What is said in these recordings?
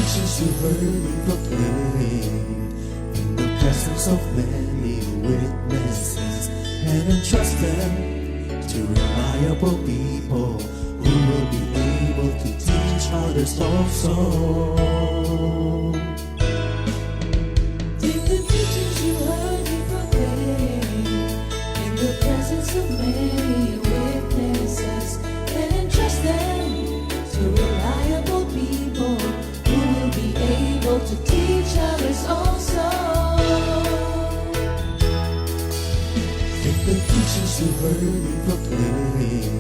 teachings you heard me proclaim in the presence of many witnesses, and entrust them to reliable people who will be able to teach others also. Take the teachings you heard me proclaim in the presence of many witnesses, and entrust them to reliable people who will be able to teach others also. Take the teachings you heard me proclaim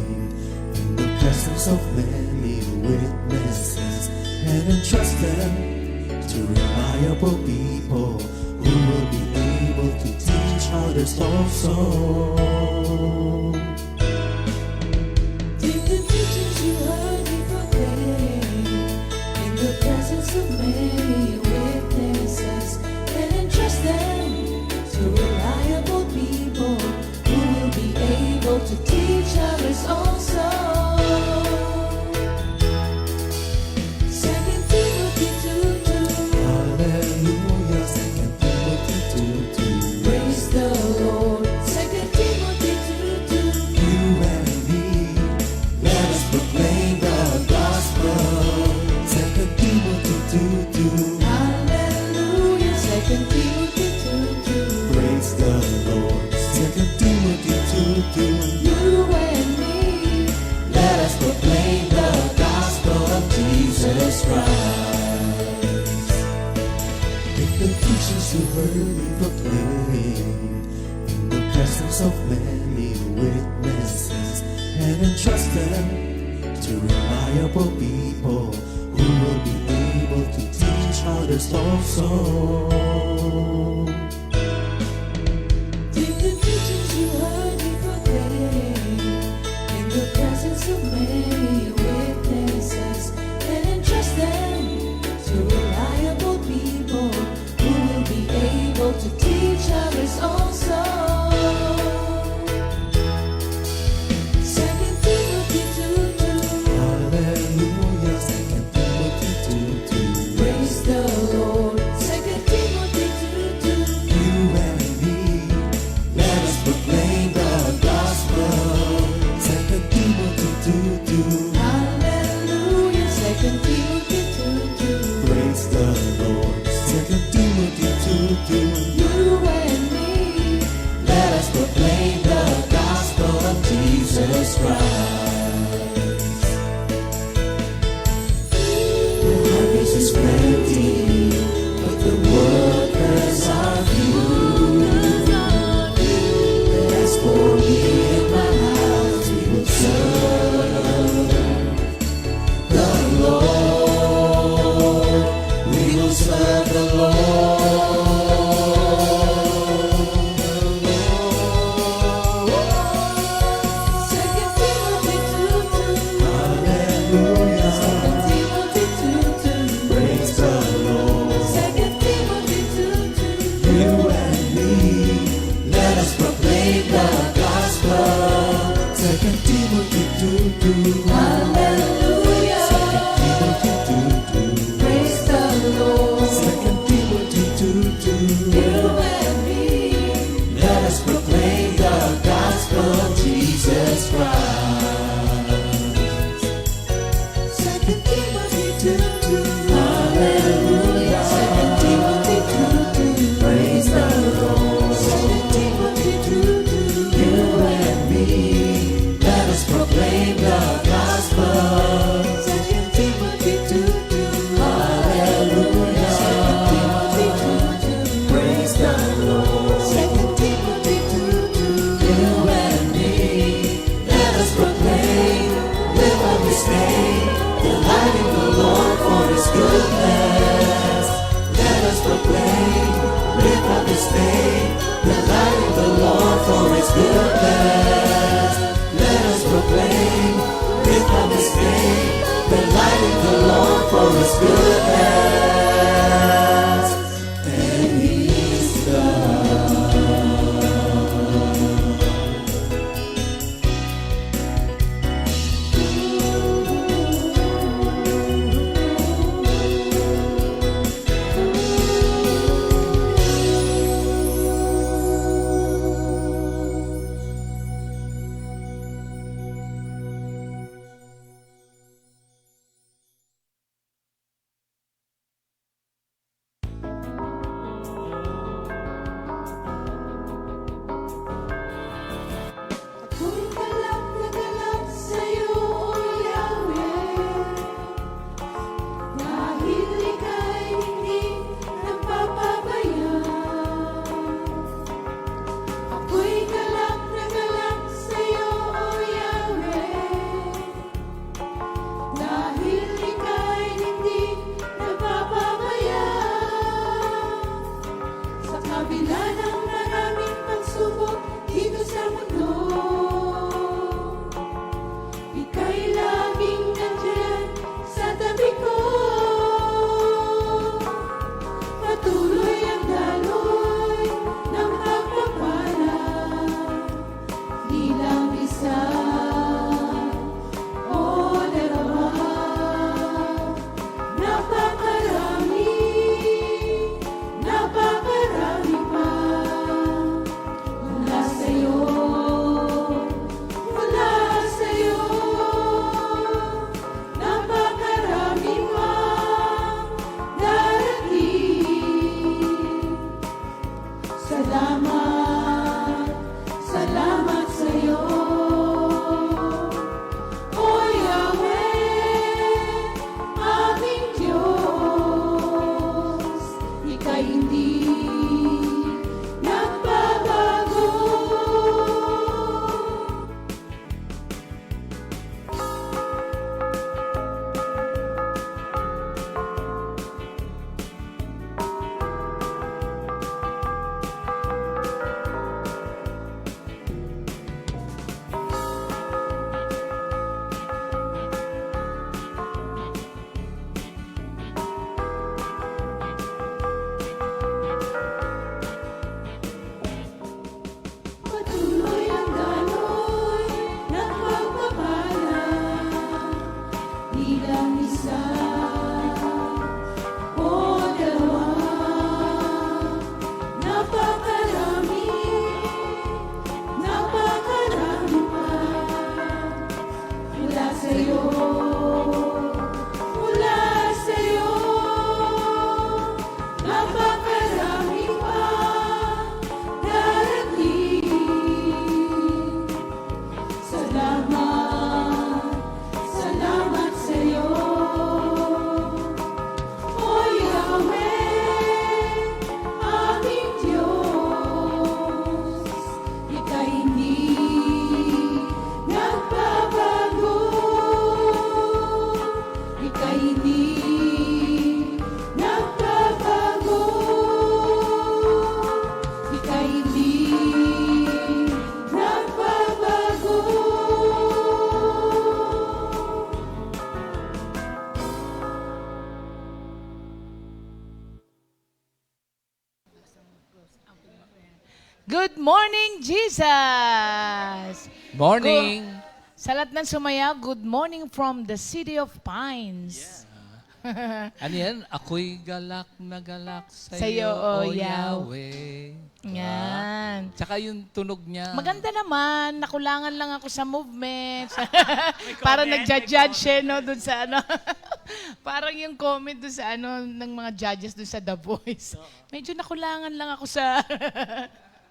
in the presence of many witnesses, and entrust them to reliable people who will be able to teach others also. Take the teachings you heard me proclaim in the presence of many witnesses, and entrust them to reliable people who will be able to teach others also. 2 Timothy 2:2. Hallelujah, 2 Timothy 2:2. Praise the Lord. 2 Timothy 2:2. You and me, let us proclaim the gospel. 2 Timothy 2:2. Hallelujah. 2 Timothy 2:2. Praise the Lord. 2 Timothy 2:2. You and me, Let us proclaim the gospel of Jesus Christ. Take the teachings you heard me proclaim in the presence of many witnesses, and entrust them to reliable people who will be able to teach others also. take the teachings you heard me proclaim in the presence of many witnesses, and entrust them to reliable people who will be able to teach others also. 2 Timothy 2:2. Hallelujah, 2 Timothy 2:2. Praise the Lord. 2 Timothy 2:2. You and me, let us proclaim the gospel. 2 Timothy 2:2. Hallelujah. 2 Timothy 2:2. Praise the Lord. 2 Timothy 2:2. You and me, Let us proclaim the gospel of Jesus Christ. The harvest is plenty, but the workers are few. And as for me and my house, we will serve the Lord. We will serve the Lord. 2 Timothy 2:2. Hallelujah. 2 Timothy 2:2. Praise the Lord. 2 Timothy 2:2. You and me, let us proclaim the gospel. 2 Timothy 2:2. Hallelujah. 2 Timothy 2:2. Praise the Lord. 2 Timothy 2:2. You and me, Let us proclaim the gospel of Jesus Christ. 2 Timothy 2:2. Hallelujah. 2 Timothy 2:2. Praise the Lord. 2 Timothy 2:2. You and me, let us proclaim the gospel. 2 Timothy 2:2. Hallelujah. 2 Timothy 2:2. Praise the Lord. 2 Timothy 2:2. You and me, let us proclaim, live on this day, delighting the Lord for His goodness. Let us proclaim, live on this day, delighting the Lord for His goodness. Let us proclaim, live on this day, delighting the Lord for His goodness. And He's God. Good morning, Jesus! Morning! Sa lahat ng sumayaw, good morning from the City of Pines. Ano yan? Ako'y galak na galak Sa'yo, sa'yo, O O Yan. Yahweh. Tsaka yung tunog niya. Maganda naman. Nakulangan lang ako sa movement. Para nagja-judge siya, no, dun sa ano. Parang yung comment dun sa ano, ng mga judges dun sa The Voice. Medyo nakulangan lang ako sa...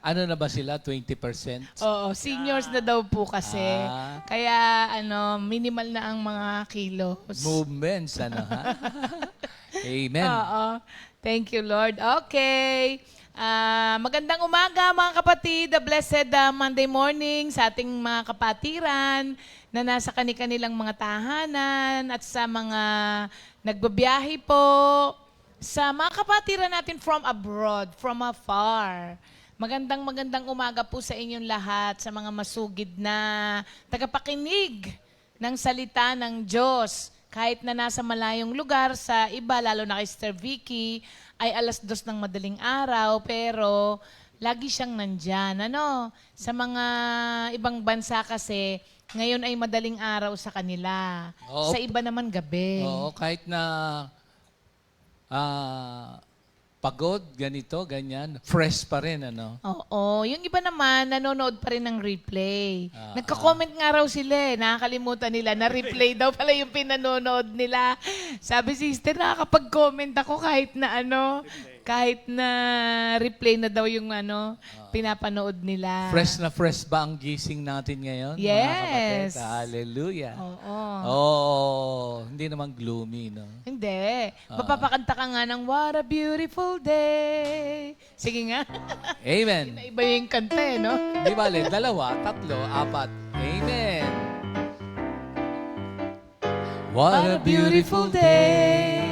Ano na ba sila? 20%? Oo, seniors na daw po kasi. Ah. Kaya ano, minimal na ang mga kilos. Movements, ano ha? Amen. Oo. Thank you, Lord. Okay. Magandang umaga mga kapatid. A blessed Monday morning sa ating mga kapatiran na nasa kanilang mga tahanan at sa mga nagbabiyahe po. Sa mga kapatiran natin from abroad, from afar. Magandang umaga po sa inyong lahat, sa mga masugid na tagapakinig ng salita ng Diyos. Kahit na nasa malayong lugar, sa iba, lalo na kay Sister Vicky, ay 2:00 ng madaling araw, pero lagi siyang nandyan. Ano? Sa mga ibang bansa kasi, ngayon ay madaling araw sa kanila. Oo. Sa iba naman gabi. Oo, kahit na pagod, ganito, ganyan, fresh pa rin, ano? Oo. Yung iba naman, nanonood pa rin ng replay. Ah, Nagka-comment nga raw sila eh. Nakakalimutan nila na replay daw pala yung pinanonood nila. Sabi, sister, nakakapag-comment ako kahit na ano, kahit na replay na daw yung ano, pinapanood nila. Fresh na fresh ba ang gising natin ngayon? Yes. Mga kapatid? Hallelujah. Oo. Oh, hindi naman gloomy, no? Hindi. Mapapakanta ka nga ng What a Beautiful Day. Sige nga. Amen. Iba yung kanta eh, no? Di bale, 2, 3, 4. Amen. What a beautiful day.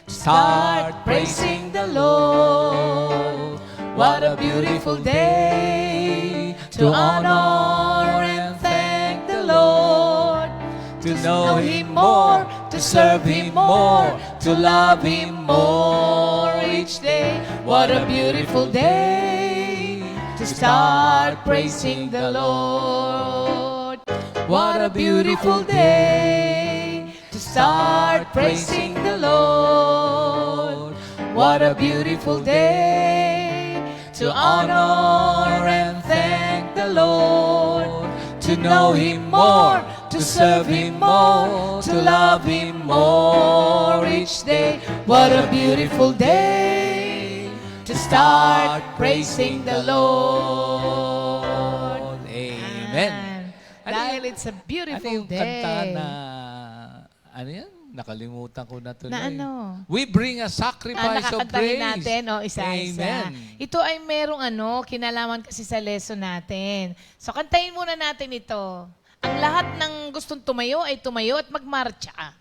Start praising the Lord. What a beautiful day to honor and thank the Lord. To know Him more, to serve Him more, to love Him more each day. What a beautiful day to start praising the Lord. What a beautiful day to start praising the Lord. What a beautiful day to honor and thank the Lord. To know Him more, to serve Him more, to love Him more each day. What a beautiful day to start praising the Lord. Amen. Dahil it's a Ano beautiful yung day. kanta na, ano yan? Nakalimutan ko na tuloy. Na ano? We bring a sacrifice of Nakakantahin praise. natin, isa-isa. Amen. Ito ay merong kinalaman kasi sa lesson natin. So, kantahin muna natin ito. Ang lahat ng gustong tumayo ay tumayo at magmarcha.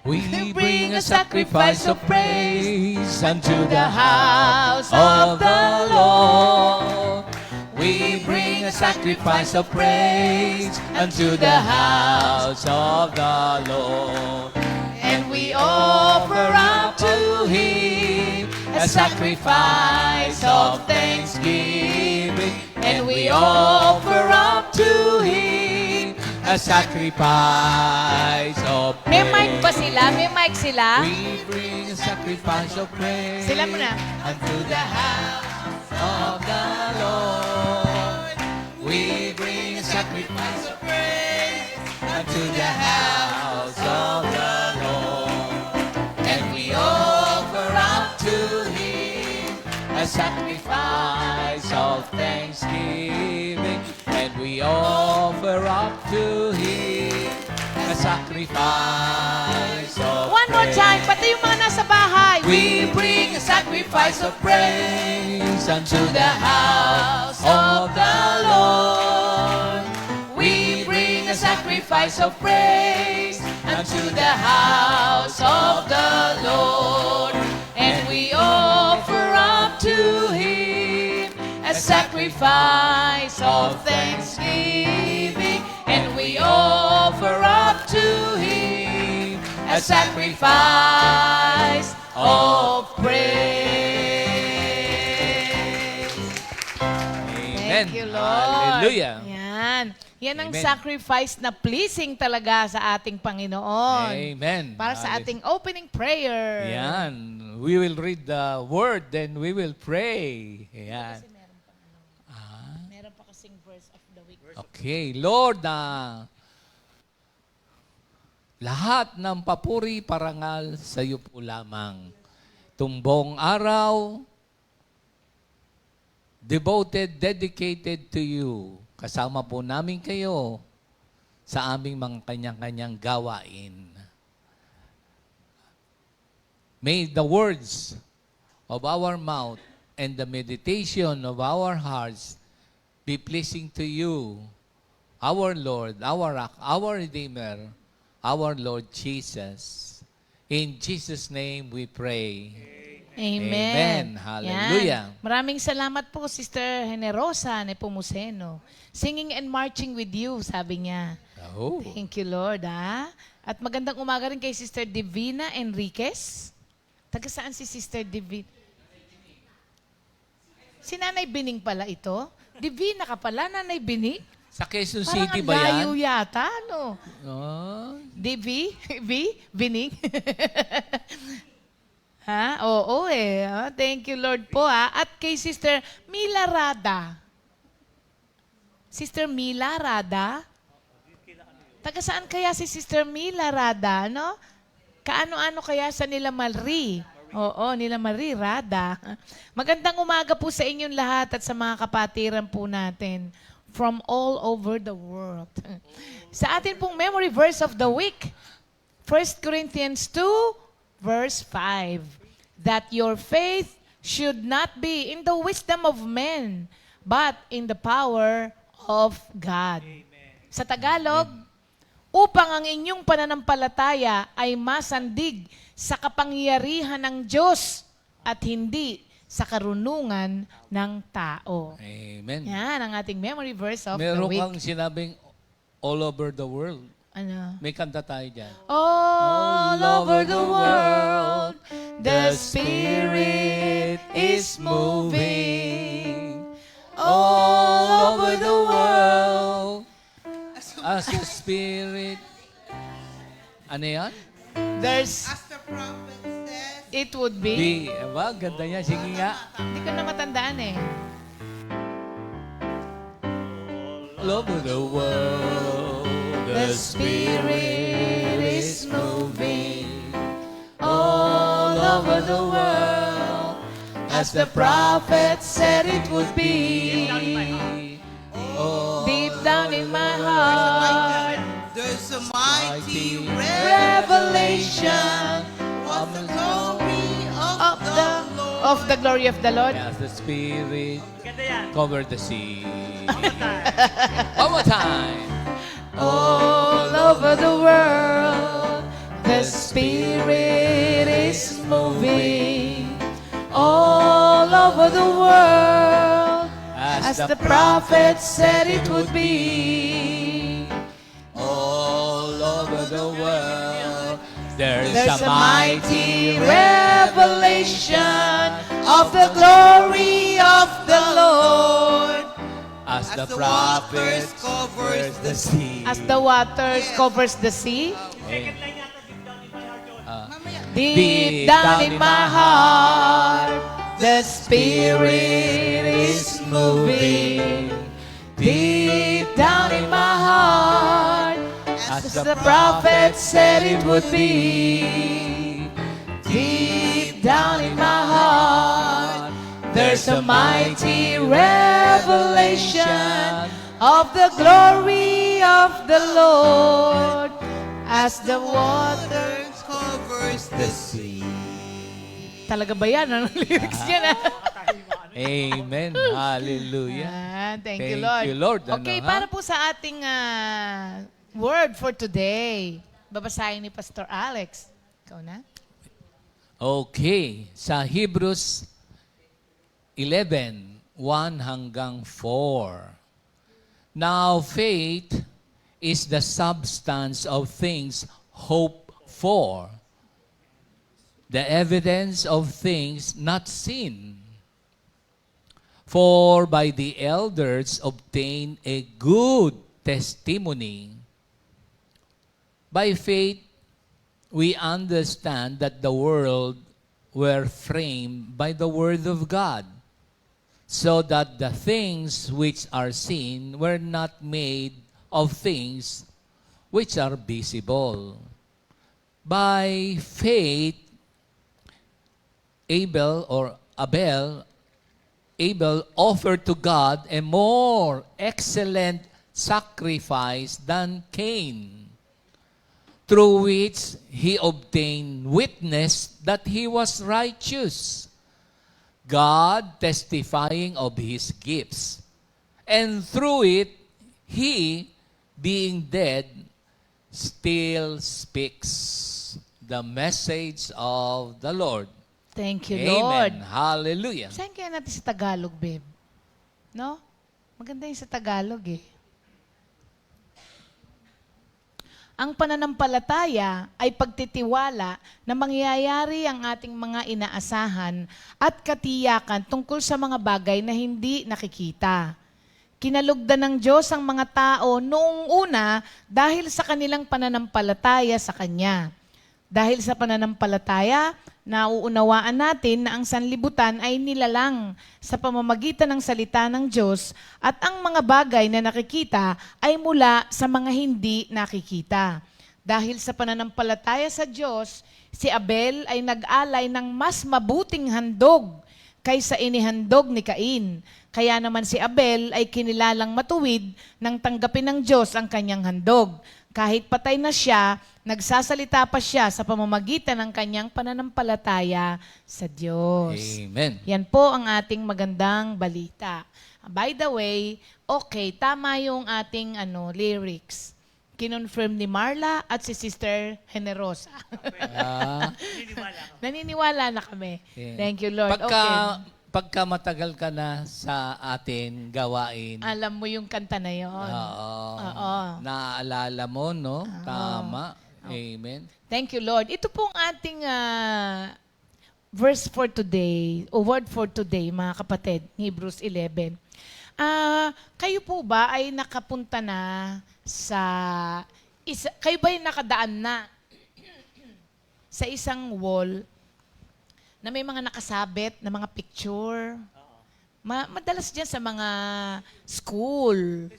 We bring a sacrifice of praise unto the house of the Lord. We bring a sacrifice of praise unto the house of the Lord. And we offer up to Him a sacrifice of thanksgiving. And we offer up to Him a sacrifice of May praise. mic ba sila? May mic sila? We bring a sacrifice of praise Sila muna. unto the house of the Lord. We bring a sacrifice of praise unto the house of the Lord. And we offer up to Him a sacrifice of thanksgiving. And we offer up to Him a sacrifice of One more time, pati yung mga nasa bahay. We bring a sacrifice of praise unto the house of the Lord. We bring a sacrifice of praise unto the house of the Lord. And we offer up to Him a sacrifice of thanksgiving. And we offer up to Him a sacrifice of praise. Amen. Thank you, Lord. Hallelujah. Yan ang Amen. sacrifice na pleasing talaga sa ating Panginoon. Amen. Para sa ating opening prayer. Yan. We will read the word, then we will pray. Yan. Meron pa kasing verse of the week. Okay. Lord, lahat ng papuri parangal sa iyo po lamang. Tumbong araw, devoted, dedicated to you. Kasama po namin kayo sa aming mga kanyang-kanyang gawain. May the words of our mouth and the meditation of our hearts be pleasing to you, our Lord, our Rock, our Redeemer, our Lord Jesus. In Jesus' name we pray. Amen. Amen. Hallelujah. Yan. Maraming salamat po, Sister Generosa Nepomuceno. Singing and marching with you, sabi niya. Oh. Thank you, Lord. At magandang umaga rin kay Sister Divina Enriquez. Taga saan si Sister Divina? Si Nanay Bining pala ito. Divina ka pala, Nanay Bining? Sa Quezon Parang City ang ba layo yan? yata, no? Oh. Divi? Bining? Ha? Oo eh. Thank you, Lord po At kay Sister Mila Rada. Sister Mila Rada? Taga saan kaya si Sister Mila Rada, no? Kaano-ano kaya sa nila Marie? Oo, nila Marie Rada. Magandang umaga po sa inyong lahat at sa mga kapatiran po natin from all over the world. Sa atin pong memory verse of the week, 1 Corinthians 2, verse 5, that your faith should not be in the wisdom of men, but in the power of God. Sa Tagalog, upang ang inyong pananampalataya ay masandig sa kapangyarihan ng Diyos at hindi sa karunungan ng tao. Amen. Yan ang ating memory verse of the Meron week. kang sinabing all over the world. Ano? May kanta tayo dyan. All over the world, the Spirit is moving. All over the world, as the Spirit. Ano yan? There's, As the prophet says, it would be. Aba, ganda niya. Sige nga. Hindi ko na matandaan eh. All over the world, The Spirit is moving all over the world, as the prophet said it would be. Deep down in my heart, there's a mighty revelation of the glory of the glory of the Lord. as the Spirit covered the sea. One more time. All over the world, the Spirit is moving. All over the world, as the prophet said it would be. All over the world, there's There's a a mighty revelation of the glory of the Lord. as the the prophets waters covers the sea. As the waters covers the sea, deep down in my heart, the Spirit is moving. Deep down in my heart, as the prophet said it would be. Deep down in my heart, there's a mighty revelation of the glory of the Lord, as the water. covers the sea. Talaga ba yan? Anong lyrics niya na? Amen. Hallelujah. Thank Thank you, Lord. you, Lord. Ano, Okay, ha? para po sa ating word for today, babasahin ni Pastor Alex. Ikaw na? Okay. Sa Hebrews 11, 1 hanggang 4. Now faith is the substance of things hoped for, the evidence of things not seen. For by the elders obtain a good testimony. By faith, we understand that the world were framed by the word of God, so that the things which are seen were not made of things which are visible. By faith, Abel offered to God a more excellent sacrifice than Cain, through which he obtained witness that he was righteous, God testifying of his gifts. And through it, he, being dead, still speaks the message of the Lord. Thank you, Lord. Amen. Hallelujah. Saan kaya natin sa Tagalog, babe? No? Maganda yung sa Tagalog eh. Ang pananampalataya ay pagtitiwala na mangyayari ang ating mga inaasahan at katiyakan tungkol sa mga bagay na hindi nakikita. Kinalugdan ng Diyos ang mga tao noong una dahil sa kanilang pananampalataya sa Kanya. Dahil sa pananampalataya, nauunawaan natin na ang sanlibutan ay nilalang sa pamamagitan ng salita ng Diyos at ang mga bagay na nakikita ay mula sa mga hindi nakikita. Dahil sa pananampalataya sa Diyos, si Abel ay nag-alay ng mas mabuting handog kaysa inihandog ni Cain. Kaya naman si Abel ay kinilalang matuwid nang tanggapin ng Diyos ang kanyang handog. Kahit patay na siya, nagsasalita pa siya sa pamamagitan ng kanyang pananampalataya sa Diyos. Amen. Yan po ang ating magandang balita. By the way, okay, tama yung ating lyrics. Kinonfirm ni Marla at si Sister Generosa. Ah, Naniniwala na kami. yeah. Thank you, Lord. Pagka matagal ka na sa atin gawain, Alam mo yung kanta na yon. Oo. naaalala mo, no? Tama. Amen. Thank you, Lord. Ito pong ating verse for today, o word for today, mga kapatid, Hebrews 11. Kayo po ba ay nakapunta na kayo ba ay nakadaan na sa isang wall na may mga nakasabit na mga picture? Madalas dyan sa mga school.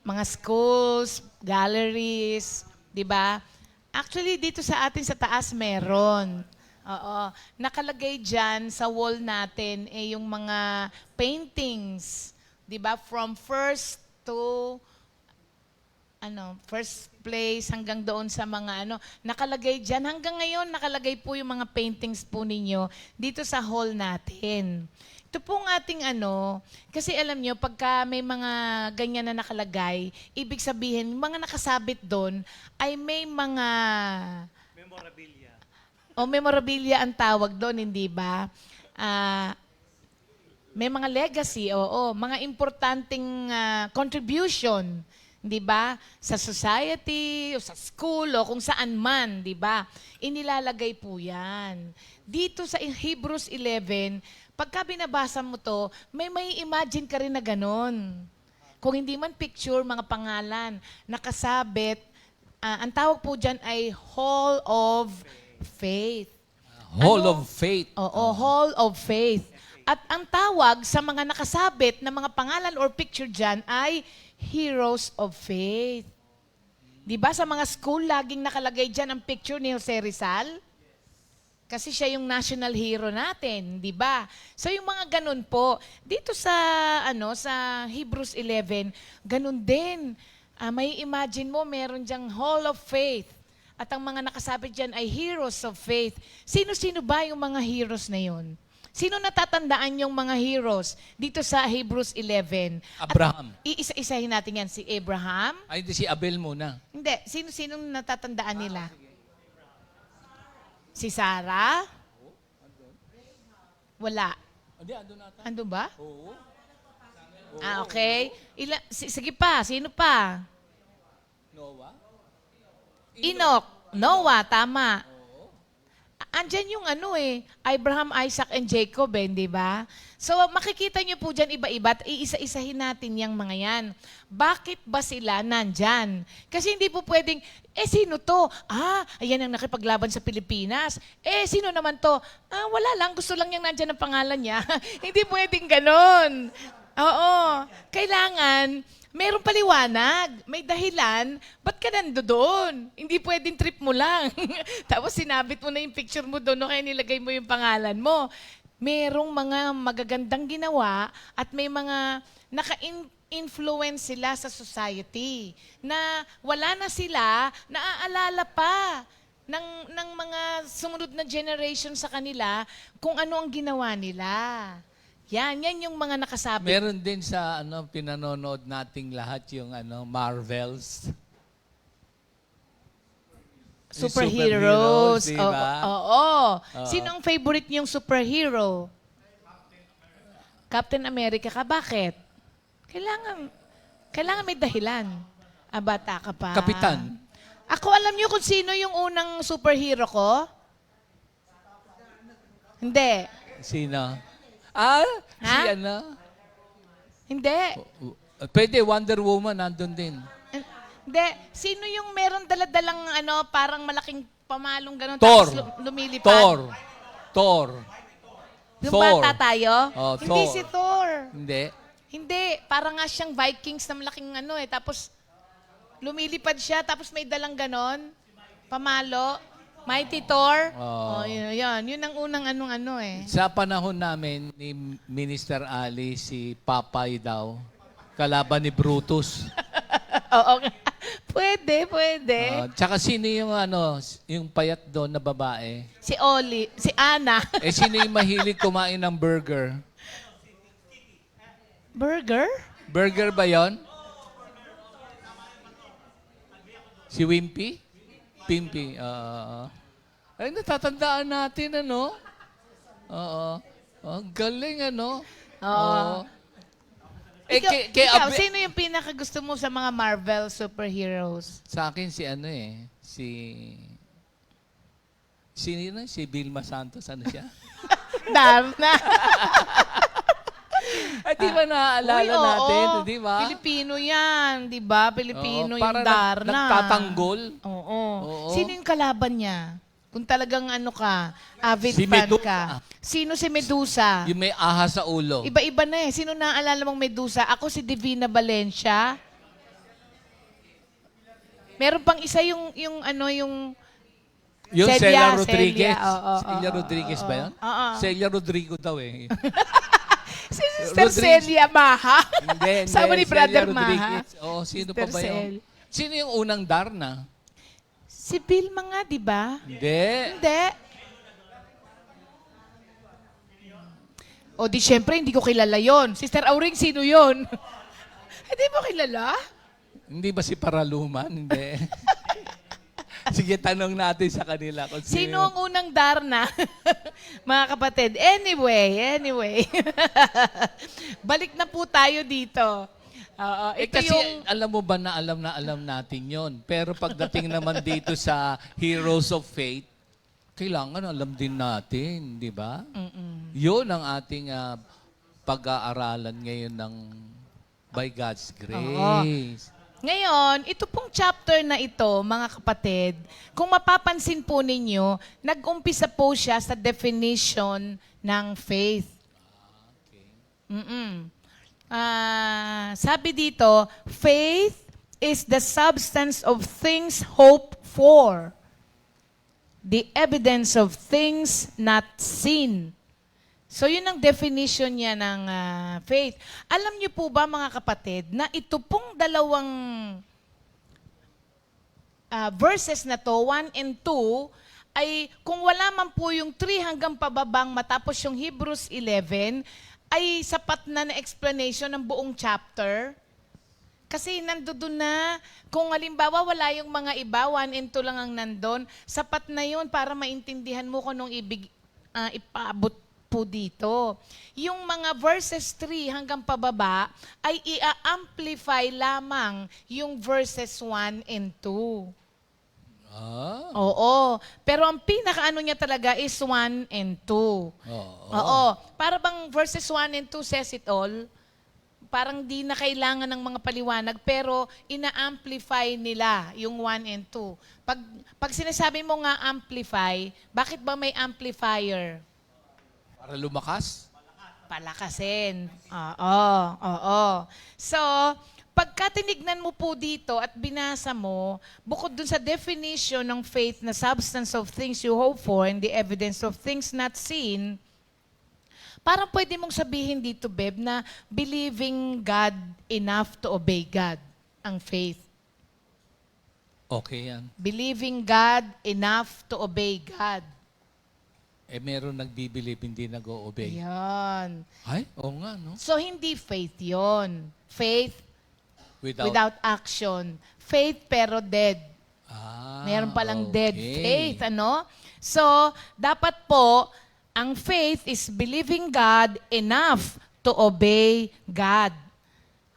Mga schools, galleries, di ba? Actually, dito sa atin sa taas meron. Oo. Nakalagay dyan sa wall natin yung mga paintings. Di ba? From first to first place hanggang doon sa mga nakalagay dyan. Hanggang ngayon, nakalagay po yung mga paintings po ninyo dito sa hall natin. Ito pong ating kasi alam nyo, pagka may mga ganyan na nakalagay, ibig sabihin, mga nakasabit doon ay may mga memorabilia. Memorabilia ang tawag doon, hindi ba? May mga legacy, mga importanteng contribution, di ba? Sa society, o sa school, o kung saan man, di ba? Inilalagay po yan. Dito sa Hebrews 11, pagka binabasa mo to, may imagine ka rin na ganon. Kung hindi man picture, mga pangalan, nakasabit, ang tawag po dyan ay Hall of Faith. Hall of Faith. Oo, Hall of Faith. At ang tawag sa mga nakasabit na mga pangalan or picture dyan ay Heroes of Faith. Di ba sa mga school, laging nakalagay dyan ang picture ni Jose Rizal? Kasi siya yung national hero natin, di ba? So yung mga ganun po, dito sa sa Hebrews 11, ganun din. May imagine mo, meron diyang Hall of Faith. At ang mga nakasabit dyan ay Heroes of Faith. Sino-sino ba yung mga heroes na yun? Sino natatandaan yung mga heroes dito sa Hebrews 11? Abraham. At iisa-isahin natin yan. Si Abraham. Ay, hindi, si Abel muna. Hindi. Sino natatandaan nila? Si Sarah? Wala. Hindi, andun nata. Ando ba? Oo. Okay. Sige pa. Sino pa? Noah? Enoch. Noah, tama. andyan yung Abraham, Isaac, and Jacob, di ba? So, makikita nyo po dyan iba-iba at iisa-isahin natin yung mga yan. Bakit ba sila nandyan? Kasi hindi po pwedeng, sino to? Ayan ang nakipaglaban sa Pilipinas. Sino naman to? Wala lang, gusto lang niyang nandyan ang pangalan niya. Hindi pwedeng ganon. Oo. Kailangan, merong paliwanag, may dahilan, ba't ka nandoon? Hindi pwedeng trip mo lang. Tapos sinabit mo na yung picture mo doon, kaya nilagay mo yung pangalan mo. Merong mga magagandang ginawa at may mga naka-influence sila sa society na wala na sila, naaalala pa ng mga sumunod na generation sa kanila kung ano ang ginawa nila. Yan yung mga nakasabit. Meron din sa pinanonood nating lahat yung Marvels. Yung Superheroes. di ba? Oo. Sino ang favorite niyong superhero? Captain America ka. Bakit? Kailangan may dahilan. Bata ka pa. Kapitan. Ako, alam niyo kung sino yung unang superhero ko? Hindi. Sino? Ha? Si Hindi. Pwede, Wonder Woman, nandun din. Hindi. Sino yung meron daladalang parang malaking pamalong gano'n Thor. tapos lumilipad? Thor. Yung Thor. bata tayo? Oh, Hindi Thor. si Thor. Hindi. Hindi. Parang nga siyang Vikings na malaking tapos lumilipad siya tapos may dalang gano'n. Pamalo. Mighty Thor. Oh. Yun. Yun ang unang Sa panahon namin ni Minister Ali, si Papay daw, kalaban ni Brutus. Oo. Pwede. Tsaka sino yung yung payat doon na babae? Si Oli. Si Ana. Sino yung mahilig kumain ng burger? Burger? Burger ba yon? Si Wimpy? Pimpy. Ay, natatandaan natin, Oo. Ang galing, Oo. Ikaw, sino yung pinakagusto mo sa mga Marvel superheroes? Sa akin si Vilma Santos, siya? Darna. Di ba naaalala natin, di ba? Pilipino yan, di ba? Pilipino Oo, yung para Darna. nagtatanggol. Oo. Oo. Sino yung kalaban niya? Kung talagang avid Si fan Medusa. ka. Sino si Medusa? Yung may ahas sa ulo. Iba-iba na Sino naaalala mong Medusa? Ako si Divina Valencia. Meron pang isa yung Yung Celia, Celia Rodriguez. Celia, Celia Rodriguez ba yun? Oo. Celia Rodrigo daw eh. Si Sister Rodriguez. Celia Maha. Hindi. Sama ni Brother Celia Maha. Rodriguez. Sino pa Sister ba yun? Cel. Sino yung unang Darna? Si Vilma nga, di ba? Hindi. Hindi. O di syempre, hindi ko kilala yon. Sister Auring, sino yon? Hindi mo kilala? Hindi ba si Paraluman? Hindi. Sige, tanong natin sa kanila kung Sino ang unang Darna? Mga kapatid. Anyway. Balik na po tayo dito. Ito kasi yung... alam mo ba na alam natin yon. Pero pagdating naman dito sa Heroes of Faith, kailangan alam din natin, di ba? Yun ang ating pag-aaralan ngayon ng by God's grace. Ngayon, ito pong chapter na ito, mga kapatid, kung mapapansin po ninyo, nag-umpisa po siya sa definition ng faith. Sabi dito, faith is the substance of things hoped for, the evidence of things not seen. So, yun ang definition niya ng faith. Alam niyo po ba, mga kapatid, na ito pong dalawang verses na to, 1 and 2, ay kung wala man po yung 3 hanggang pababang matapos yung Hebrews 11, ay sapat na explanation ng buong chapter. Kasi nandoon na, kung halimbawa wala yung mga iba, 1 and 2 lang ang nandun, sapat na yun para maintindihan mo kung anong ipaabot po dito. Yung mga verses 3 hanggang pababa ay i-amplify lamang yung verses 1 and 2. Ah. Oo. Pero ang pinakaano niya talaga is 1 and 2. Oo. Para bang verses 1 and 2 says it all. Parang di na kailangan ng mga paliwanag, pero ina-amplify nila yung 1 and 2. Pag sinasabi mo nga amplify, bakit ba may amplifier? Para lumakas? Palakasin. Oo. So, pagka tinignan mo po dito at binasa mo, bukod dun sa definition ng faith na substance of things you hope for and the evidence of things not seen, parang pwede mong sabihin dito, Beb, na believing God enough to obey God, ang faith. Okay yan. Believing God enough to obey God. Meron nagbibilib, hindi nag-o-obey. Yan. Ay, oo nga, no? So, hindi faith yon. Faith Without without action. Faith pero dead. Meron palang dead faith, ano? So, dapat po, ang faith is believing God enough to obey God.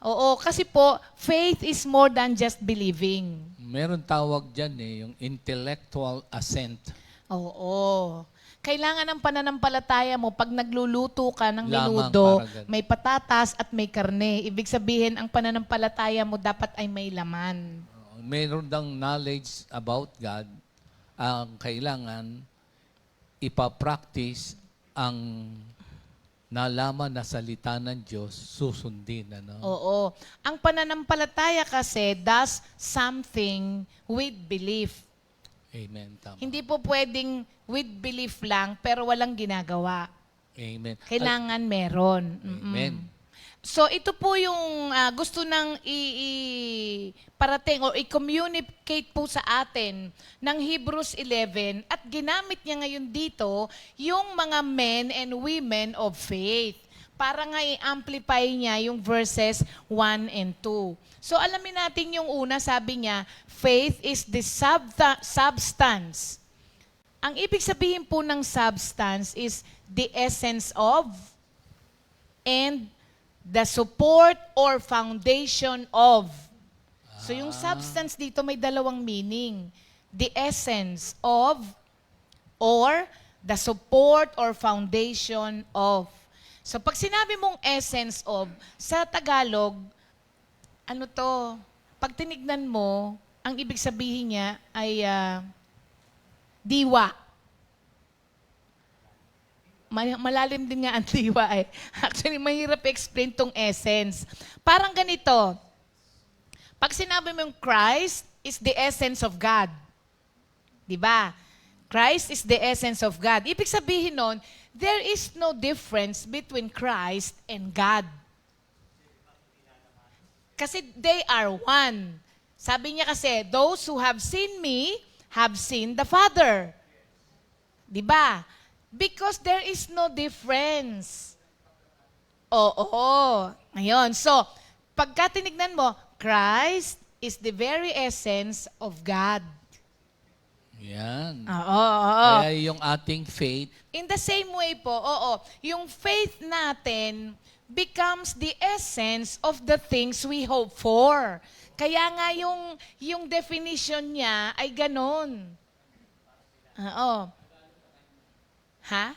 Oo, kasi po, faith is more than just believing. Meron tawag dyan yung intellectual assent. Oo. Kailangan ng pananampalataya mo, pag nagluluto ka ng Lamang menudo, para ganun. may patatas at may karne. Ibig sabihin, ang pananampalataya mo dapat ay may laman. Meron dang knowledge about God. Ang kailangan, ipapractice ang nalaman na salita ng Diyos, susundin. Ano? Oo. Ang pananampalataya kasi does something with belief. Amen. Tama. Hindi po pwedeng with belief lang pero walang ginagawa. Amen. Kailangan meron. Amen. So ito po yung gusto nang parating o i-communicate po sa atin ng Hebrews 11 at ginamit niya ngayon dito yung mga men and women of faith para nga i-amplify niya yung verses 1 and 2. So alamin natin yung una, sabi niya, faith is the substance. Ang ibig sabihin po ng substance is the essence of and the support or foundation of. So yung substance dito may dalawang meaning. The essence of or the support or foundation of. So pag sinabi mong essence of, sa Tagalog, ano to? Pag tinignan mo, ang ibig sabihin niya ay diwa. Malalim din nga ang diwa eh. Actually, mahirap explain tong essence. Parang ganito. Pag sinabi mo yung Christ is the essence of God. Di ba? Christ is the essence of God. Ibig sabihin nun, there is no difference between Christ and God. Kasi they are one. Sabi niya kasi, those who have seen me have seen the Father. Di ba? Because there is no difference. Oo. Ngayon, so, pagka tinignan mo, Christ is the very essence of God. Yan. Oo. Kaya yung ating faith, In the same way po, yung faith natin becomes the essence of the things we hope for. Kaya nga yung definition niya ay ganon. Oo. Ha?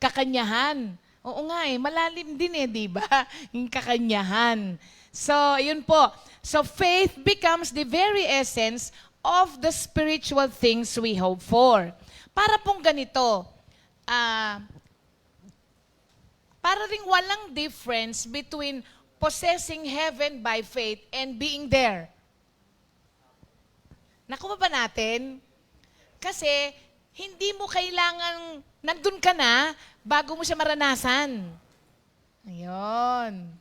Kakanyahan. Oo nga malalim din di ba? Yung kakanyahan. So, yun po. So, faith becomes the very essence of the spiritual things we hope for. Para pong ganito, para ring walang difference between possessing heaven by faith and being there. Nakuha ba natin? Kasi, hindi mo kailangan, nandun ka na, bago mo siya maranasan. Ayun.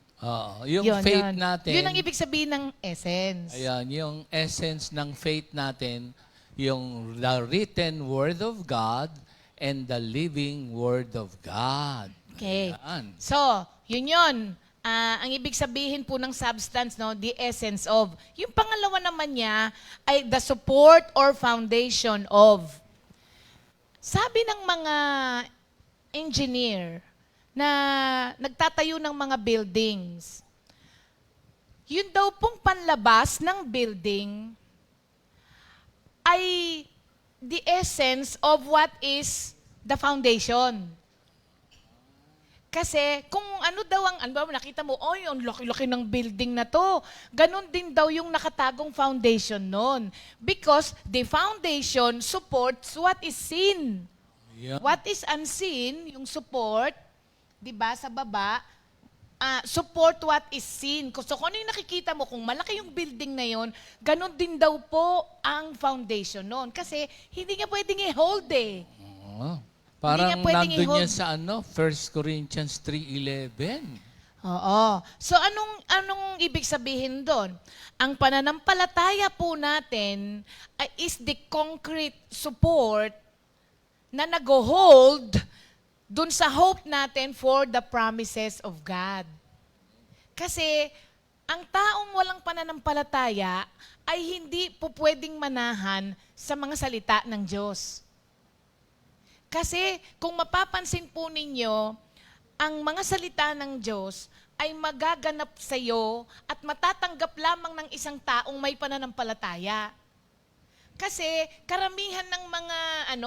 yung faith natin, Yun ang ibig sabihin ng essence. ayan, yung essence ng faith natin, yung the written word of God and the living word of God. Okay. Ayan. So, yun. Ang ibig sabihin po ng substance, no, the essence of. Yung pangalawa naman niya ay the support or foundation of. Sabi ng mga engineer na nagtatayo ng mga buildings, yun daw pong panlabas ng building ay the essence of what is the foundation. Kasi kung ano daw ano ba, nakita mo, oy, ang laki-laki ng building na to. Ganon din daw yung nakatagong foundation nun. Because the foundation supports what is seen. Yeah. What is unseen, yung support, di ba, sa baba, support what is seen. So kung ano yung nakikita mo, kung malaki yung building na yon, ganon din daw po ang foundation nun. Kasi hindi nga pwedeng i-hold eh. Oo. Parang niya pwedeng nandun yan i-hold. sa 1 Corinthians 3:11. Oo. So anong ibig sabihin doon? Ang pananampalataya po natin is the concrete support na nag-hold dun sa hope natin for the promises of God. Kasi ang taong walang pananampalataya ay hindi po pwedeng manahan sa mga salita ng Diyos. Kasi kung mapapansin po ninyo, ang mga salita ng Diyos ay magaganap sa iyo at matatanggap lamang ng isang taong may pananampalataya. Kasi karamihan ng mga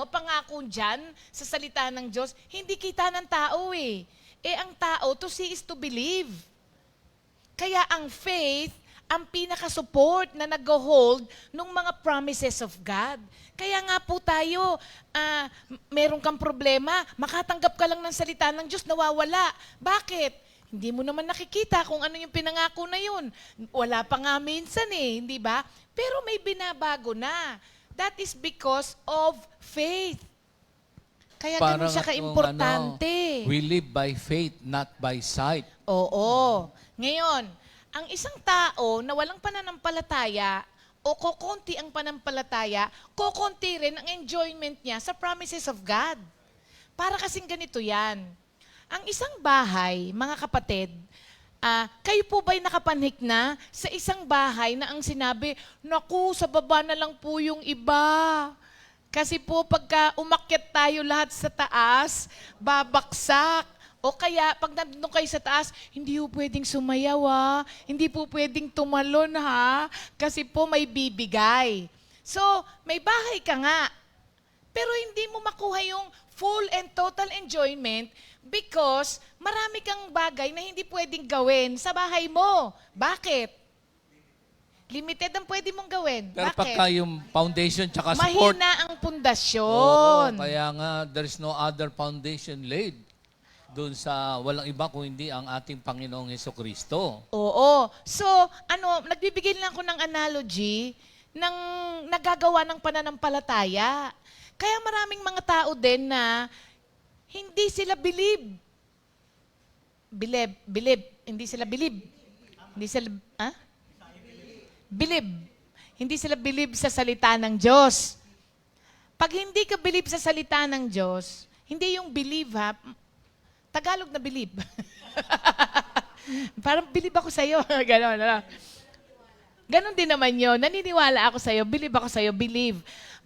pangako dyan sa salita ng Diyos, hindi kita ng tao eh. Ang tao, to see is to believe. Kaya ang faith, ang pinaka-support na nag-hold ng mga promises of God. Kaya nga po tayo, meron kang problema, makatanggap ka lang ng salita ng Diyos, nawawala. Bakit? Hindi mo naman nakikita kung ano yung pinangako na yun. Wala pa nga minsan eh, hindi ba? Pero may binabago na. That is because of faith. Kaya ganun siya ka-importante. we live by faith, not by sight. Oo. Ngayon, ang isang tao na walang pananampalataya o kokonti ang pananampalataya, kokonti rin ang enjoyment niya sa promises of God. Para kasing ganito yan. Ang isang bahay, mga kapatid, kayo po ba'y nakapanhik na sa isang bahay na ang sinabi, naku, sa baba na lang po yung iba. Kasi po pagka umakyat tayo lahat sa taas, babaksak. O kaya, pag nandun kayo sa taas, hindi po pwedeng sumayaw hindi po pwedeng tumalon kasi po may bibigay. So, may bahay ka nga, pero hindi mo makuha yung full and total enjoyment because marami kang bagay na hindi pwedeng gawin sa bahay mo. Bakit? Limited ang pwede mong gawin. Pero Bakit? pagka yung foundation tsaka support, Mahina ang oo, pundasyon. kaya nga there's no other foundation laid doon sa walang iba kung hindi ang ating Panginoong Hesukristo. Oo. So, nagbibigay lang ako ng analogy ng nagagawa ng pananampalataya. Kaya maraming mga tao din na hindi sila believe. Hindi sila believe. Believe. Hindi sila believe sa salita ng Diyos. Pag hindi ka believe sa salita ng Diyos, hindi yung believe Tagalog na believe. Parang believe ako sa'yo. Ganon. Ganon din naman yun. Naniniwala ako sa'yo, believe ako sa'yo, believe.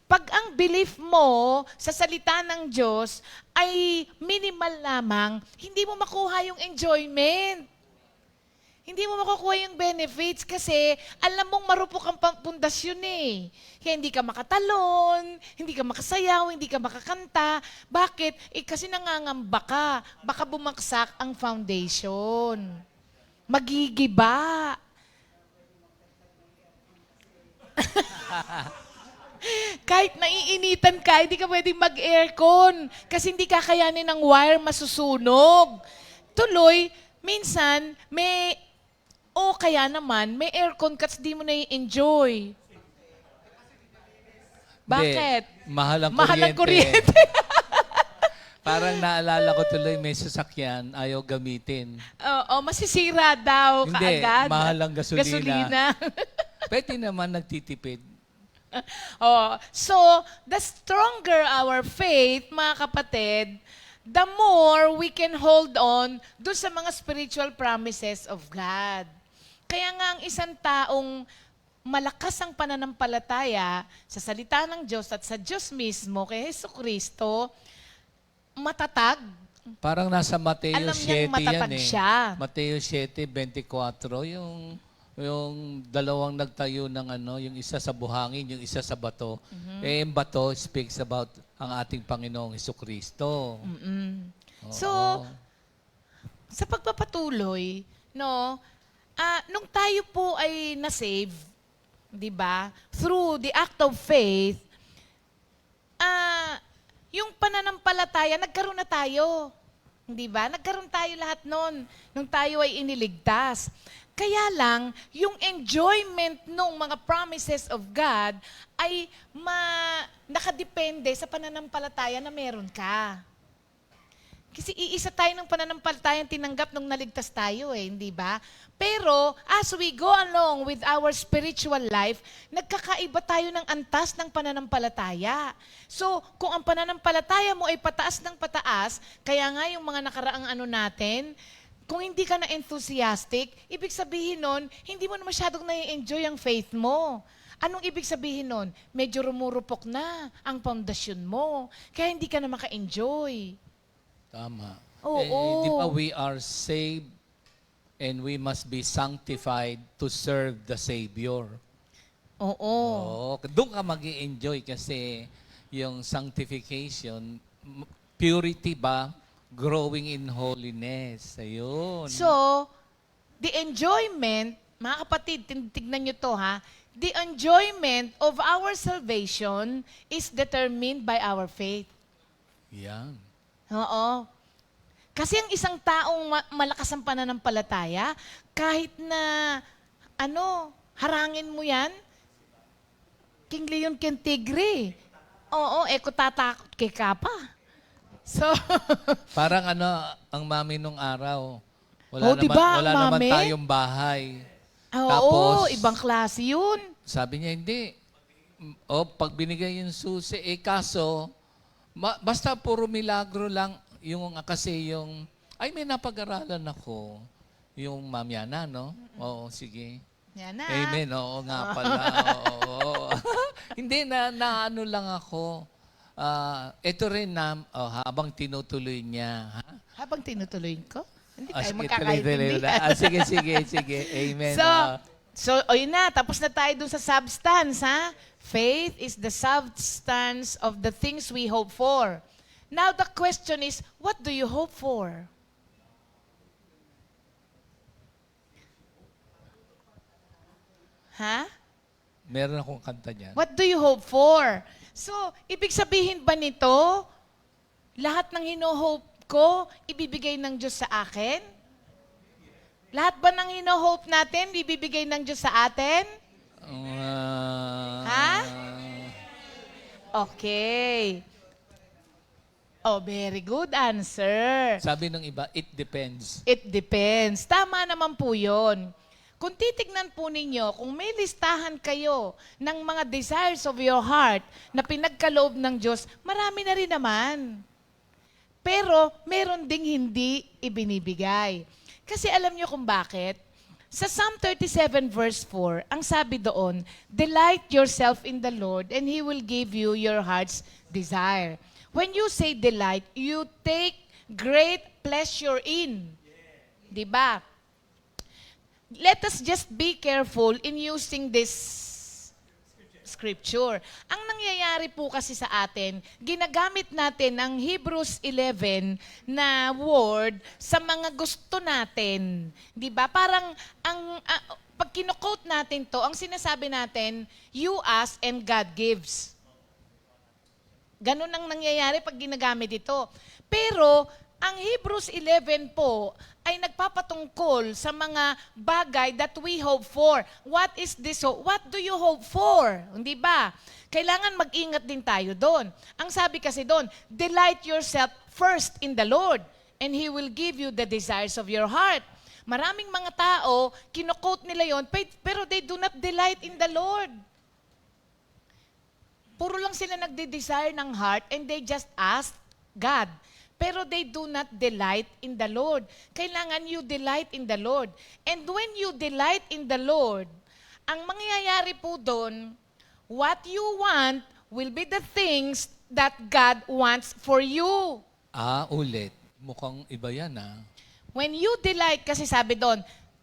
Pag ang belief mo sa salita ng Diyos ay minimal lamang, hindi mo makuha yung enjoyment. Hindi mo makukuha yung benefits kasi alam mong marupok ang pundasyon eh. Kaya hindi ka makatalon, hindi ka makasayaw, hindi ka makakanta. Bakit? Kasi nangangamba ka. Baka bumagsak ang foundation. Magigiba. Kahit naiinitan ka, hindi ka pwedeng mag-aircon kasi hindi kakayanin ng wire, masusunog. Tuloy, minsan, kaya naman, may aircon kasi di mo na-enjoy. Bakit? Hindi, mahal ang Mahal ang kuryente. kuryente. Parang naalala ko tuloy, may sasakyan, ayaw gamitin. Oo, masisira daw Hindi, kaagad. mahal ang gasolina. Gasolina. Pwede naman nagtitipid. So, the stronger our faith, mga kapatid, the more we can hold on doon sa mga spiritual promises of God. Kaya nga ang isang taong malakas ang pananampalataya sa salita ng Diyos at sa Diyos mismo, kay Hesukristo, matatag. Parang nasa Mateo Alam niyang 7 yan matatag eh. siya. Mateo 7:24, yung yung dalawang nagtayo ng yung isa sa buhangin, yung isa sa bato. Eh, yung bato speaks about ang ating Panginoong Hesukristo. So, sa pagpapatuloy, no, nung tayo po ay na-save, di ba, through the act of faith, yung pananampalataya, nagkaroon na tayo. Di ba? Nagkaroon tayo lahat nun, nung tayo ay iniligtas. Kaya lang, yung enjoyment ng mga promises of God ay nakadepende sa pananampalataya na meron ka. Kasi iisa tayo ng pananampalatayang tinanggap nung naligtas tayo hindi ba? Pero as we go along with our spiritual life, nagkakaiba tayo ng antas ng pananampalataya. So, kung ang pananampalataya mo ay pataas ng pataas, kaya nga yung mga nakaraang natin, kung hindi ka na enthusiastic, ibig sabihin nun, hindi mo na masyadong na-enjoy ang faith mo. Anong ibig sabihin nun? Medyo rumurupok na ang pundasyon mo. Kaya hindi ka na maka-enjoy. Tama. Oo. Di ba we are saved and we must be sanctified to serve the Savior. Oo. Doon ka mag-i-enjoy kasi yung sanctification, purity ba? Growing in holiness. Ayun. So, the enjoyment, mga kapatid, tignan nyo to the enjoyment of our salvation is determined by our faith. Yan. Oo. Kasi ang isang taong malakas ang pananampalataya, kahit na, harangin mo yan, King Leon Kentigre. Oo, ko tatakot kay Kapa. So, Parang ang mami nung araw. Wala diba, wala naman mami? tayong bahay. oo, Tapos, ibang klase yun. sabi niya, hindi. Pag binigay yung susi, kaso, basta puro milagro lang, kasi may napag-aralan ako, yung mamyana, no? Oo, sige. Yan na. Amen, oo nga pala. Oo. Hindi, naano lang ako. Ito rin habang tinutuloy niya. Ha? Habang tinutuloy ko, hindi tayo Sige, magkakaintindihan. Sige. Amen. So, yun na, tapos na tayo dun sa substance, Faith is the substance of the things we hope for. Now the question is, what do you hope for? Meron akong kanta niyan. What do you hope for? So, ibig sabihin ba nito, lahat ng hino-hope ko, ibibigay ng Diyos sa akin? Lahat ba ng hino-hope natin, ibibigay ng Diyos sa atin? Okay. Very good answer. Sabi ng iba, it depends. It depends. Tama naman po yun. Kung titignan po ninyo, kung may listahan kayo ng mga desires of your heart na pinagkaloob ng Diyos, marami na rin naman. Pero meron ding hindi ibinibigay. Kasi alam nyo kung bakit? Sa Psalm 37 verse 4, ang sabi doon, delight yourself in the Lord and He will give you your heart's desire. When you say delight, you take great pleasure in. Diba? Let us just be careful in using this scripture. Ang nangyayari po kasi sa atin, ginagamit natin ang Hebrews 11 na word sa mga gusto natin. 'Di ba? Parang pag kino-quote natin 'to, ang sinasabi natin, you ask and God gives. Ganun ang nangyayari pag ginagamit ito. Pero ang Hebrews 11 po ay nagpapatungkol sa mga bagay that we hope for. What is this hope? What do you hope for? Hindi ba? Kailangan mag-ingat din tayo doon. Ang sabi kasi doon, delight yourself first in the Lord and He will give you the desires of your heart. Maraming mga tao, kino-quote nila yon, pero they do not delight in the Lord. Puro lang sila nagde-desire ng heart and they just ask God. Pero they do not delight in the Lord. Kailangan you delight in the Lord. And when you delight in the Lord, ang mangyayari po doon, what you want will be the things that God wants for you. Ulit. Mukhang iba yan, When you delight, kasi sabi doon,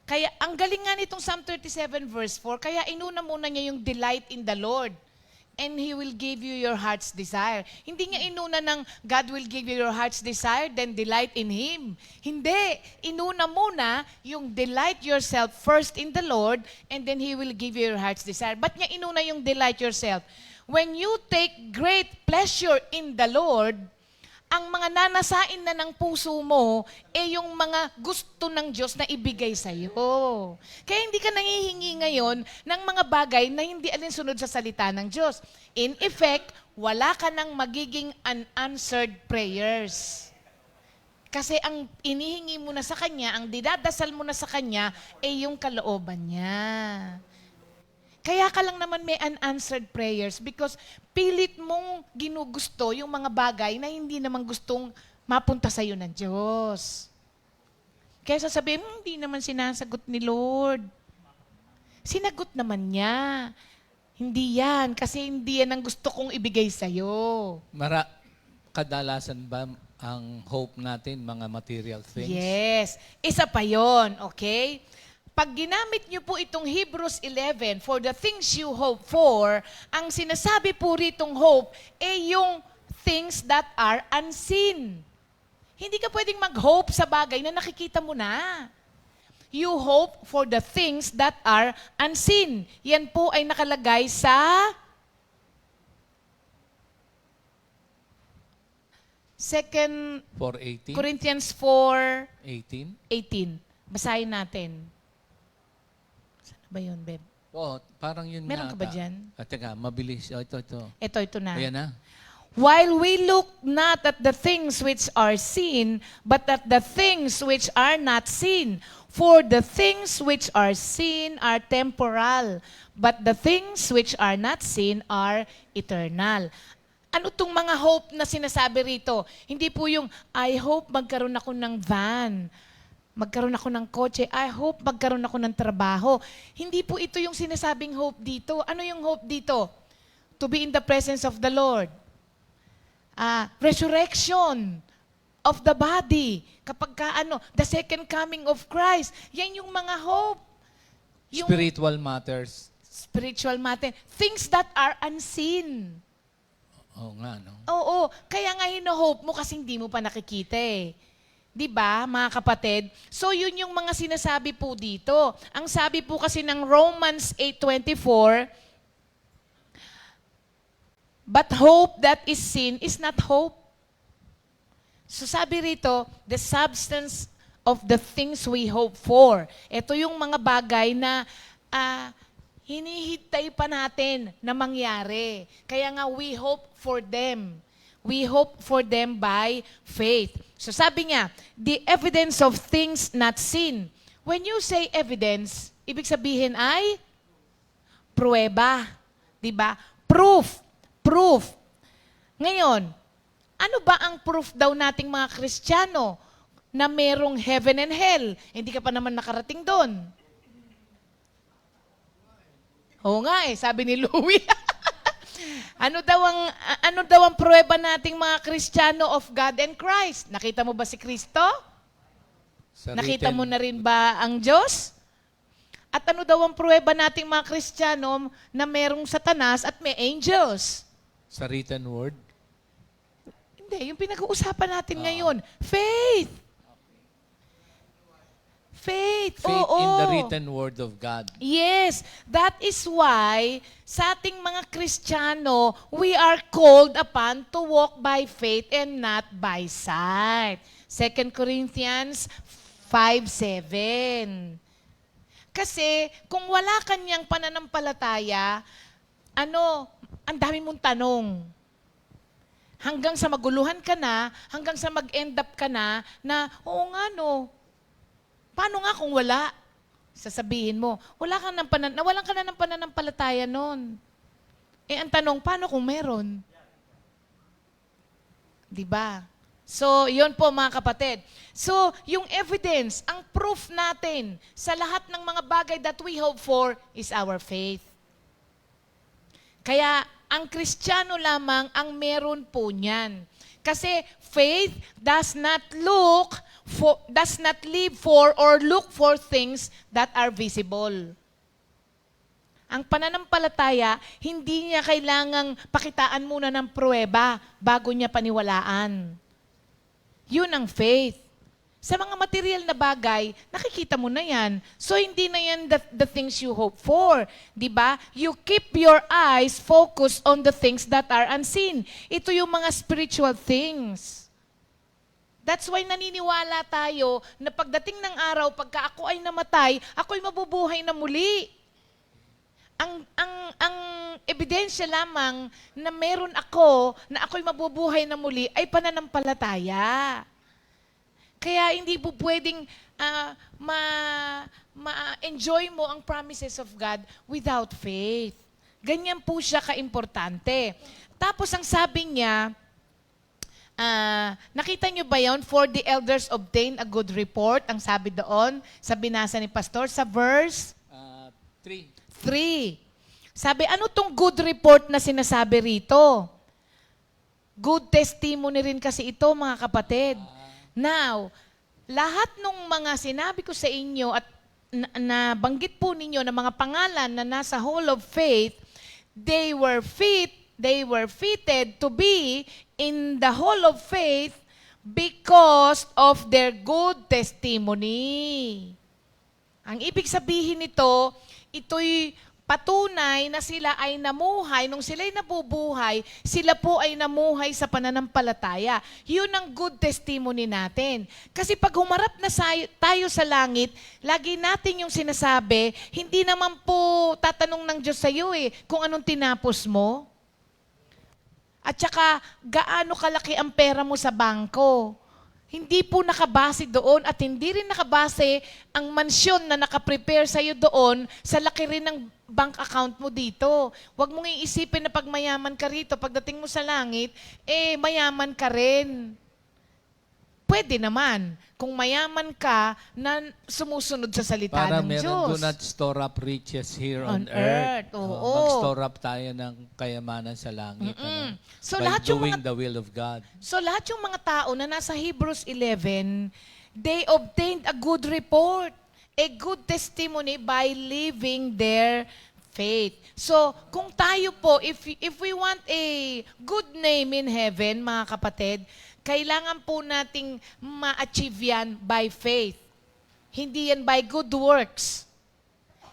Kaya ang galing nga nitong Psalm 37 verse 4, kaya inuna muna niya yung delight in the Lord. And He will give you your heart's desire. Hindi niya inuna ng God will give you your heart's desire, then delight in Him. Hindi. Inuna muna yung delight yourself first in the Lord, and then He will give you your heart's desire. Ba't niya inuna yung delight yourself? When you take great pleasure in the Lord, ang mga nanasain na ng puso mo, yung mga gusto ng Diyos na ibigay sa iyo. Kaya hindi ka nangihingi ngayon ng mga bagay na hindi alinsunod sa salita ng Diyos. In effect, wala ka nang magiging unanswered prayers. Kasi ang inihingi mo na sa Kanya, ang dinadasal mo na sa Kanya, yung kalooban niya. Kaya ka lang naman may unanswered prayers because pilit mong ginugusto yung mga bagay na hindi naman gustong mapunta sa iyo ng Diyos. Kaya sasabihin mo, hindi naman sinasagot ni Lord. Sinagot naman niya. Hindi yan, kasi hindi yan ang gusto kong ibigay sa iyo. Kadalasan ba ang hope natin, mga material things? Yes. Isa pa yon, okay? Pag ginamit niyo po itong Hebrews 11, for the things you hope for, ang sinasabi po ritong hope, yung things that are unseen. Hindi ka pwedeng mag-hope sa bagay na nakikita mo na. You hope for the things that are unseen. Yan po ay nakalagay sa 2 4:18? Corinthians 4:18. 18? Basahin natin. Saan ba yun, Beb? Oh, parang yun Meron nga ka ba ata. dyan? Teka, mabilis. Ito. Ito na. Ayan na. While we look not at the things which are seen, but at the things which are not seen. For the things which are seen are temporal, but the things which are not seen are eternal. Ano tong mga hope na sinasabi rito? Hindi po yung, I hope magkaroon ako ng van. Magkaroon ako ng kotse. I hope magkaroon ako ng trabaho. Hindi po ito yung sinasabing hope dito. Ano yung hope dito? To be in the presence of the Lord. Resurrection of the body. Kapag the second coming of Christ. Yan yung mga hope. Yung Spiritual matters. spiritual matter. Things that are unseen. Oo nga, no? Oo. Kaya nga hino-hope mo kasi hindi mo pa nakikita eh. 'Di ba, mga kapatid? So yun yung mga sinasabi po dito. Ang sabi po kasi ng Romans 8:24, but hope that is seen is not hope. So sabi rito, the substance of the things we hope for. Ito yung mga bagay na hinihintay pa natin na mangyari. Kaya nga we hope for them. We hope for them by faith. So sabi niya, the evidence of things not seen. When you say evidence, ibig sabihin ay pruweba. Diba? Proof. Proof. Ngayon, ano ba ang proof daw nating mga Kristiyano na merong heaven and hell? Hindi ka pa naman nakarating doon. Oo nga sabi ni Louie. Ano daw ang pruweba nating mga Kristiyano of God and Christ? Nakita mo ba si Kristo? Nakita mo na rin ba ang Diyos? At ano daw ang pruweba nating mga Kristiyano na merong Satanas at may angels? Sa written word? Hindi, yung pinag-uusapan natin ngayon. Faith. Faith. Faith Oo. in the written word of God. Yes, that is why sa ating mga Kristiyano, we are called upon to walk by faith and not by sight. 2 Corinthians 5:7. Kasi kung wala kanyang pananampalataya, ang dami mong tanong. Hanggang sa maguluhan ka na, hanggang sa mag-end up ka na, oo nga no, paano nga kung wala? Sasabihin mo, nawalan ka na ng pananampalataya nun. Ang tanong, paano kung meron? Diba? So, yun po mga kapatid. So, yung evidence, ang proof natin sa lahat ng mga bagay that we hope for is our faith. Kaya, ang Kristiyano lamang ang meron po niyan. Kasi faith does not look live for or look for things that are visible. Ang pananampalataya, hindi niya kailangang pakitaan muna ng pruweba bago niya paniwalaan. Yun ang faith. Sa mga material na bagay, nakikita mo na yan. So, hindi na yan the things you hope for. Diba? You keep your eyes focused on the things that are unseen. Ito yung mga spiritual things. That's why naniniwala tayo na pagdating ng araw, pagka ako ay namatay, ako'y mabubuhay na muli. Ang ebidensya lamang na meron ako, na ako'y mabubuhay na muli, ay pananampalataya. Kaya hindi po pwedeng ma-enjoy mo ang promises of God without faith. Ganyan po siya kaimportante. Tapos ang sabi niya, nakita niyo ba yun? For the elders obtain a good report. Ang sabi doon, sa binasa ni Pastor, sa verse 3. Sabi, ano tong good report na sinasabi rito? Good testimony rin kasi ito, mga kapatid. Now, lahat ng mga sinabi ko sa inyo at nabanggit po ninyo na mga pangalan na nasa Hall of Faith, they were fitted to be in the Hall of Faith because of their good testimony. Ang ibig sabihin nito, ito'y patunay na sila ay namuhay, nung sila'y nabubuhay, sila po ay namuhay sa pananampalataya. Yun ang good testimony natin. Kasi pag humarap na tayo sa langit, lagi natin yung sinasabi, hindi naman po tatanong ng Diyos sa iyo kung anong tinapos mo. At saka, gaano kalaki ang pera mo sa bangko. Hindi po nakabase doon at hindi rin nakabase ang mansyon na nakaprepare sa iyo doon sa laki rin ng bank account mo dito. Huwag mong iisipin na pag mayaman ka rito, pagdating mo sa langit, mayaman ka rin. Pwede naman. Kung mayaman ka na sumusunod sa salita Para ng meron, Diyos. do not store up riches here On on earth. earth, oo. Mag-store up tayo ng kayamanan sa langit. Ano? So, By lahat yung doing mga- the will of God. So lahat yung mga tao na nasa Hebrews 11, they obtained a good report, a good testimony by living their faith. So kung tayo po, if we want a good name in heaven, mga kapatid, kailangan po nating ma-achieve yan by faith. Hindi yan by good works.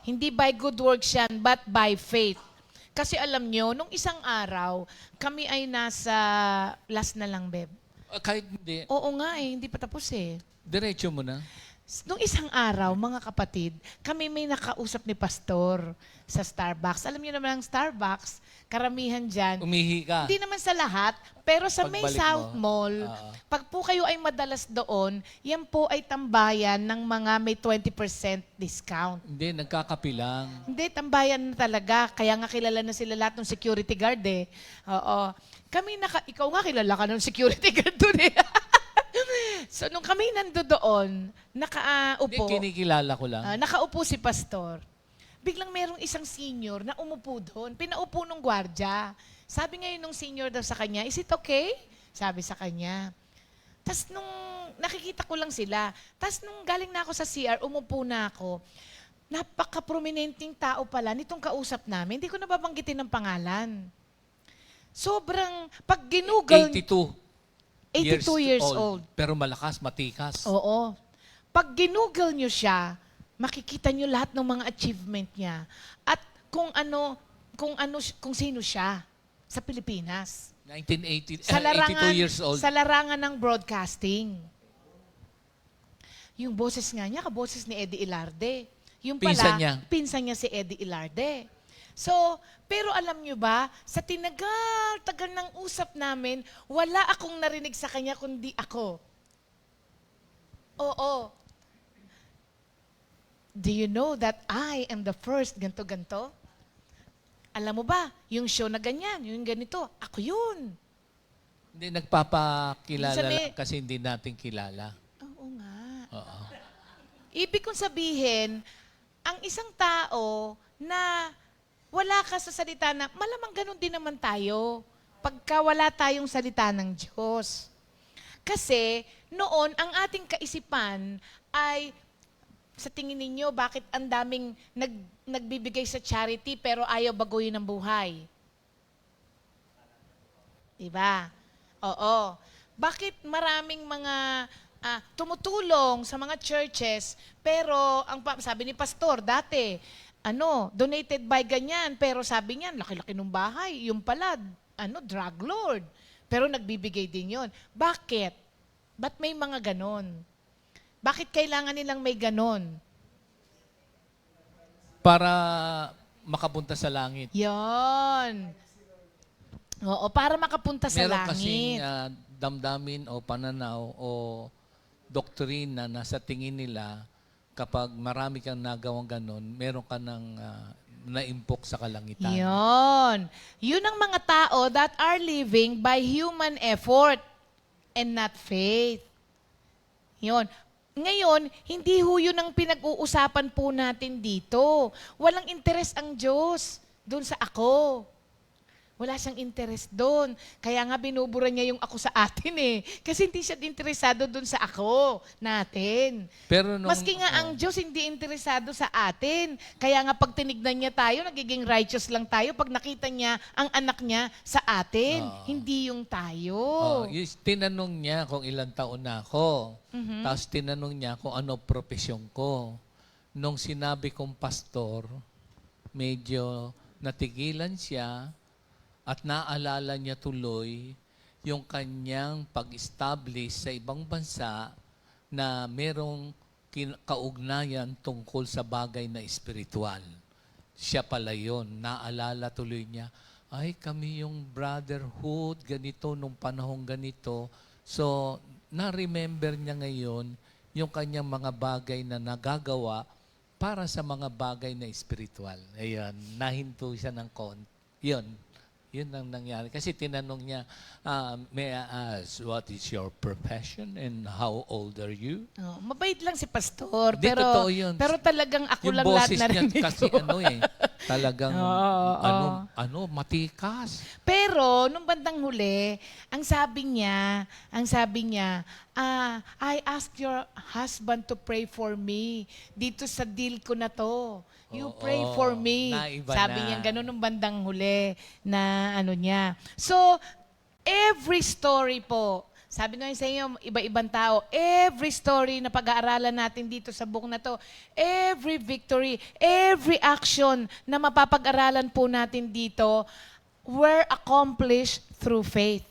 Hindi by good works yan, but by faith. Kasi alam nyo, nung isang araw, kami ay nasa last na lang, Beb. Kahit hindi, Oo nga hindi pa tapos diretso mo na. Nung isang araw, mga kapatid, kami may nakausap ni Pastor sa Starbucks. Alam niyo naman ang Starbucks, karamihan dyan. Umihi ka. Hindi naman sa lahat, pero sa May Pagbalik South mo. Mall, pag po kayo ay madalas doon, yan po ay tambayan ng mga may 20% discount. Hindi, nagkakapilang. Hindi, tambayan na talaga. Kaya nga kilala na sila lahat ng security guard Oo. Ikaw nga kilala ka ng security guard doon So, nung kami doon, Hindi, nakaupo. kinikilala ko lang. Nakaupo si Pastor. Biglang merong isang senior na umupo doon. Pinaupo nung gwardya. Sabi ngayon nung senior daw sa kanya, is it okay? Sabi sa kanya. Tapos nung nakikita ko lang sila, tapos nung galing na ako sa CR, umupo na ako. Napaka-prominenting tao pala nitong kausap namin. Hindi ko nababanggitin ng pangalan. Sobrang, pag ginugal... 82 years old. Pero malakas, matikas. Oo. Pag ginugol nyo siya, makikita nyo lahat ng mga achievement niya. At kung sino siya sa Pilipinas. 82 years old. Sa larangan ng broadcasting. Yung boses nga niya, kaboses ni Eddie Ilarde. Yung pala, Pinsan niya. si Eddie Ilarde. So, pero alam nyo ba, sa tinagal-tagal ng usap namin, wala akong narinig sa kanya kundi ako. Oo. Do you know that I am the first ganto-ganto? Alam mo ba, yung show na ganyan, yung ganito, ako yun. Hindi, nagpapakilala Minsan lang kasi hindi natin kilala. Oo nga. Oo. Ibig kong sabihin, ang isang tao na wala ka sa salita na, malamang ganun din naman tayo pagka wala tayong salita ng Diyos. Kasi noon, ang ating kaisipan ay, sa tingin ninyo, bakit ang daming nagbibigay sa charity pero ayaw baguhin ang buhay? Diba? Oo. Bakit maraming mga tumutulong sa mga churches, pero sabi ni pastor dati, donated by ganyan, pero sabi niyan, laki-laki ng bahay, yung pala, drug lord. Pero nagbibigay din yon. Bakit? Ba't may mga ganon? Bakit kailangan nilang may ganon? Para makapunta sa langit. Yon. Oo, para makapunta sa Meron langit. kasing damdamin o pananaw o doktrina na sa tingin nila kapag marami kang nagawang ganon, meron ka ng naimpok sa kalangitan. Yon. Yun ang mga tao that are living by human effort and not faith. Yon. Ngayon, hindi ho yun ang pinag-uusapan po natin dito. Walang interes ang Diyos doon sa ako. Wala siyang interest doon. Kaya nga binubura niya yung ako sa atin eh. Kasi hindi siya interesado doon sa ako natin. Pero Maski nga ang Diyos hindi interesado sa atin. Kaya nga pag tinignan niya tayo, nagiging righteous lang tayo pag nakita niya ang anak niya sa atin. Hindi yung tayo. Tinanong niya kung ilang taon na ako. Tapos tinanong niya kung ano profesyon ko. Nung sinabi kong pastor, medyo natigilan siya at naalala niya tuloy yung kanyang pag-establish sa ibang bansa na merong kaugnayan tungkol sa bagay na espiritual. Siya pala yun. Naalala tuloy niya, ay kami yung brotherhood, ganito, nung panahong ganito. So, na-remember niya ngayon yung kanyang mga bagay na nagagawa para sa mga bagay na espiritual. Ayan, nahinto siya ng Yun. Yun ang nangyari. Kasi tinanong niya, may I ask, what is your profession and how old are you? Mabait lang si pastor. Di, Pero, totoo yun. pero talagang ako Yung lang lahat boses narinig niya kasi ko. talagang, matikas. Pero, nung bandang huli, ang sabi niya, I asked your husband to pray for me. Dito sa deal ko na to. You pray for me. Naiba Sabi na. niya, ganun nung bandang huli na niya. So, every story po, sabi ko sa inyo, iba-ibang tao, every story na pag-aaralan natin dito sa book na to, every victory, every action na mapapag-aralan po natin dito, were accomplished through faith.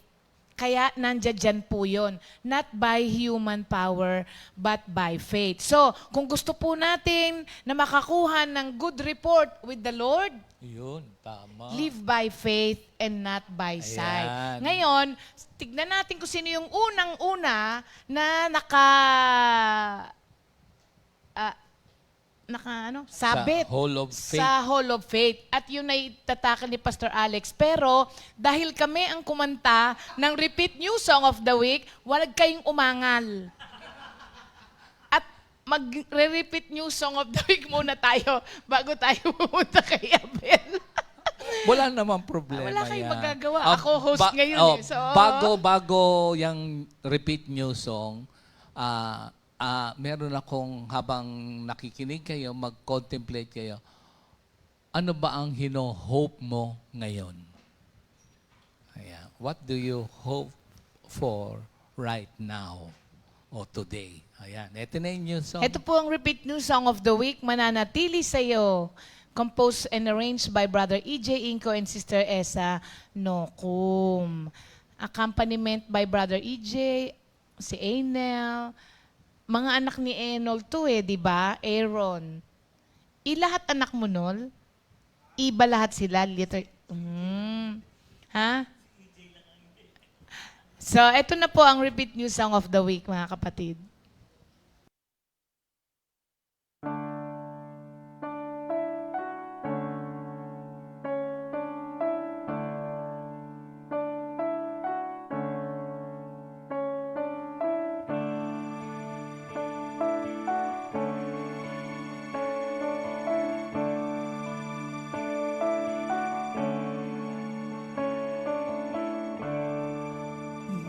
Kaya nandiyan dyan po yun. Not by human power, but by faith. So, kung gusto po natin na makakuha ng good report with the Lord, Yun, tama. live by faith and not by sight. Ayan. Ngayon, tignan natin kung sino yung unang-una na sabit Sa Hall of Faith. sa Hall of Faith. At yun ay tatakal ni Pastor Alex. Pero dahil kami ang kumanta ng Repeat New Song of the Week, walag kayong umangal. At magre-repeat New Song of the Week muna tayo bago tayo pumunta kay Abel. Wala namang problema Wala kayong yan. magagawa. Ako host ngayon eh. So, Bago yung repeat new song, meron akong habang nakikinig kayo, mag-contemplate kayo, ano ba ang hino-hope mo ngayon? Ayan. What do you hope for right now or today? Ayan. Ito na yung new song. ito po ang Repeat New Song of the Week, Mananatili Sa'yo. Composed and arranged by Brother E.J. Inco and Sister Esa Nokum. Accompaniment by Brother E.J., si Enel, mga anak ni Enol to di ba? Aaron. Lahat anak mo nol? Iba lahat sila? Ha? So, ito na po ang Repeat New Song of the Week, mga kapatid.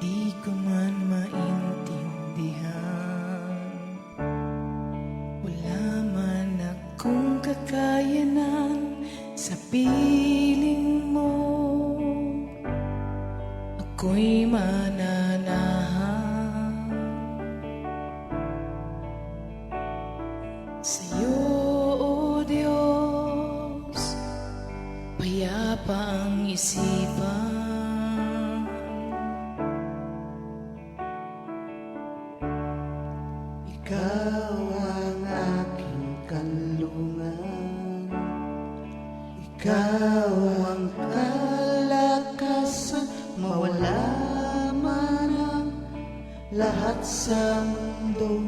Di ko man maintindihan ako'y mananahan sa'yo, O Diyos, payapa ang isipan. Ikaw ang aking kanlungan, ikaw ang kalakasan, mawala man ang lahat sa mundo,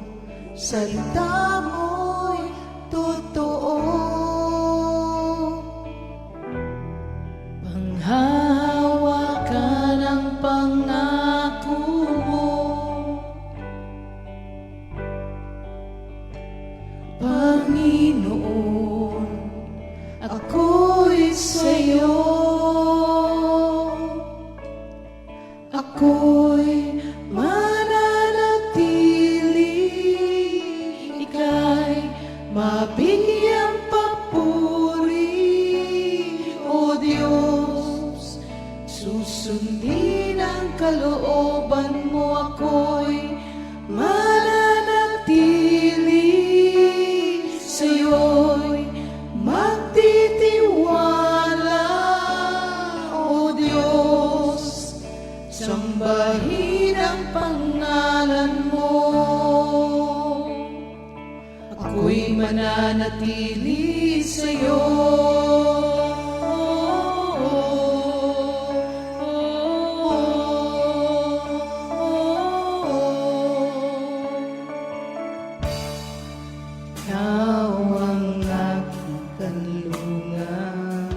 salita mo'y totoo. Panghawakan ang pangako mo, Panginoon, ako'y sa'yo. Ako'y mananatili, ika'y mabigyang papuri, O Diyos. Susundin ang kalooban mo, ako'y mananatili, sa'yo'y magtitiwala, O Diyos. Sambahin ang pangalan mo, ako'y mananatili sa'yo. Ikaw ang aking kanlungan,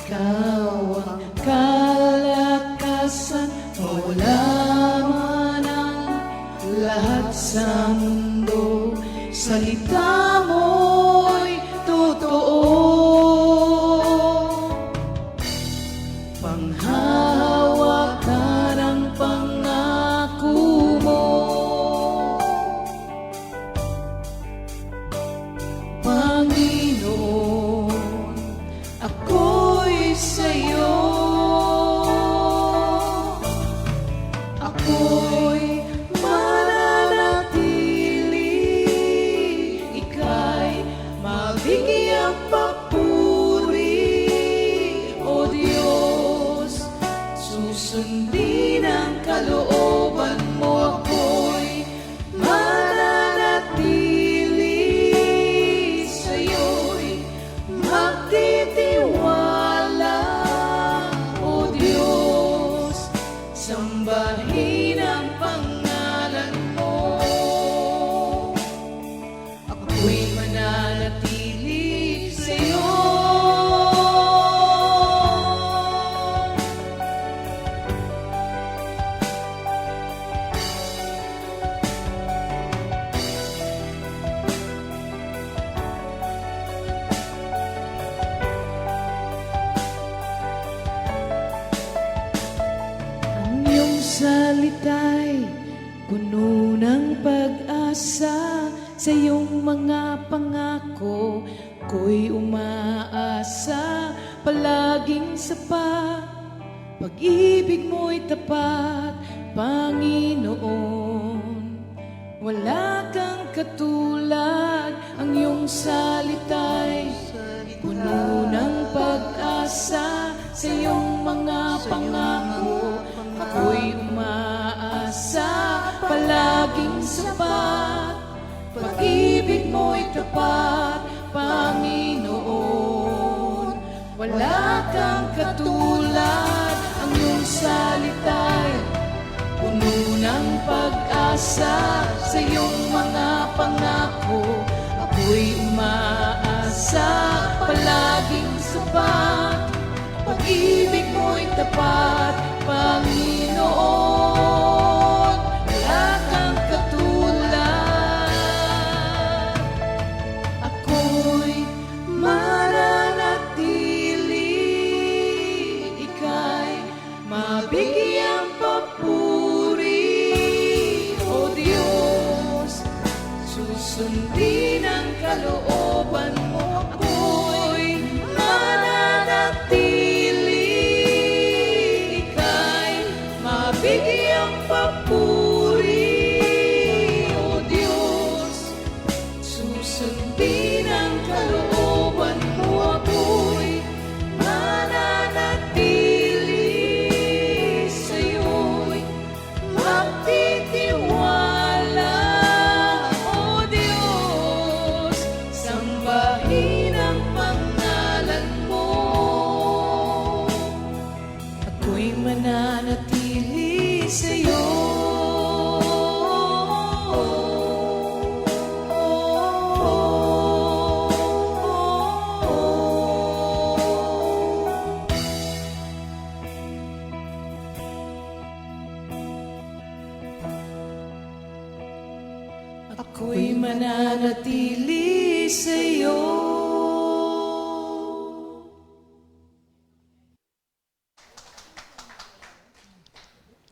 ikaw ang kalakasan, wala man ang lahat sa mundo, salita mo'y totoo. Panghawakan ang pangako mo, Panginoon, ako'y sa'yo. Ako'y mananatili, ika'y mabigyang papuri, O Diyos. Susundin ang kalooban mo, ako'y mananatili, sa'yo'y magtitiwala, O Diyos. Sambahin ang pangalan mo, ako'y mananatili sa'yo. Ang iyong salita'y puno ng pag-asa, sa iyong mga pangako ko'y umaasa. Palaging sapat, pag-ibig mo'y tapat, Panginoon. Wala kang katulad, ang iyong salita'y puno ng pag-asa, sa iyong mga pangako ako'y umaasa. Palaging sapat, pag-ibig mo'y tapat, Panginoon. Wala kang katulad, ang iyong salita'y puno ng pag-asa, sa iyong mga pangako ako'y umaasa. Palaging sapat, pag-ibig mo'y tapat, Panginoon. Wala kang katulad. Ako'y mananatili, ika'y mabigyang papuri, O Diyos. Susundin ang kalooban mo, ako'y mananatili, ika'y ako'y mananatili sa'yo.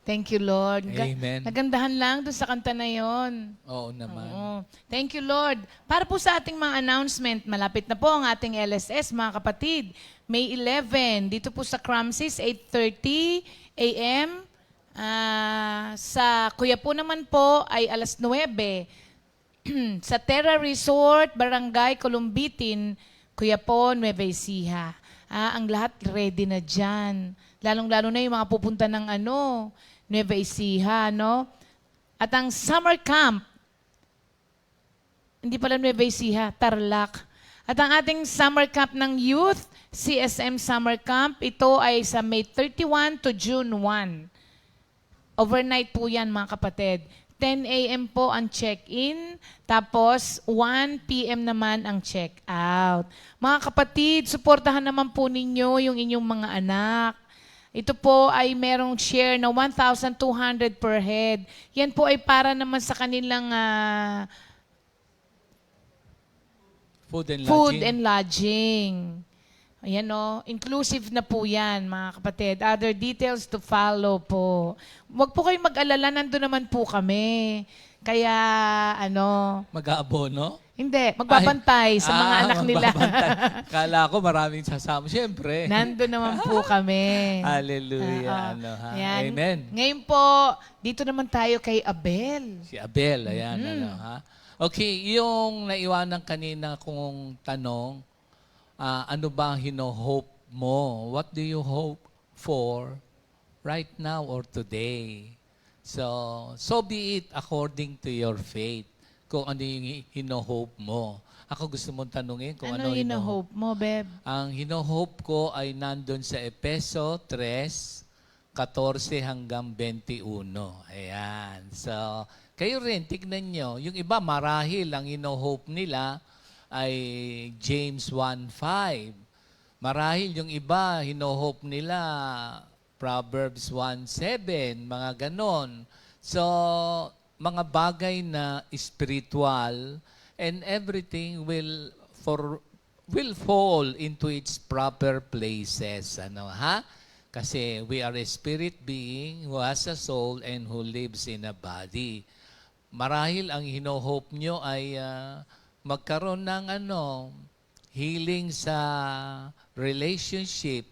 Thank you, Lord. Amen. Nagandahan lang doon sa kanta na yon. Oo naman. Oo. Thank you, Lord. Para po sa ating mga announcement, malapit na po ang ating LSS, mga kapatid. May 11, dito po sa Cramsis, 8:30 a.m. Sa Kuya po naman po ay alas 9. Sa Terra Resort, Barangay Columbitin, Kuya po, Nueva Ecija. Ang lahat ready na dyan. Lalong-lalo na yung mga pupunta ng Nueva Ecija, no? At ang summer camp, hindi pala Nueva Ecija, Tarlac. At ang ating summer camp ng youth, CSM Summer Camp, ito ay sa May 31 to June 1. Overnight po yan, mga kapatid. 10 a.m. po ang check-in, tapos 1 p.m. naman ang check-out. Mga kapatid, suportahan naman po ninyo yung inyong mga anak. Ito po ay merong share na 1,200 per head. Yan po ay para naman sa kanilang food and lodging. Ayan o, inclusive na po yan, mga kapatid. Other details to follow po. Huwag po kayong mag-alala, nandun naman po kami. Kaya, Mag-aabono? hindi, magbabantay sa mga anak nila. magbabantay. Kala ko maraming sasama. Siyempre. Nandun naman po kami. Hallelujah. Oo. Ayan. Amen. Ngayon po, dito naman tayo kay Abel. Si Abel, ayan. Ha? Okay, yung naiwanan kanina kong tanong, ano ba ang hino-hope mo? What do you hope for right now or today? So be it according to your faith. Kung ano yung hino-hope mo. Ako gusto mong tanungin kung ano Ano yung hope mo, Beb? Ang hino-hope ko ay nandun sa Efeso 3:14 hanggang 21. Ayan. So, kayo rin, tignan nyo. Yung iba, marahil, ang hino-hope nila ay James 1:5. Marahil yung iba, hino-hope nila Proverbs 1:7, mga ganon. So, mga bagay na spiritual and everything will fall into its proper places. Kasi we are a spirit being who has a soul and who lives in a body. Marahil ang hino-hope nyo ay magkaroon ng healing sa relationship.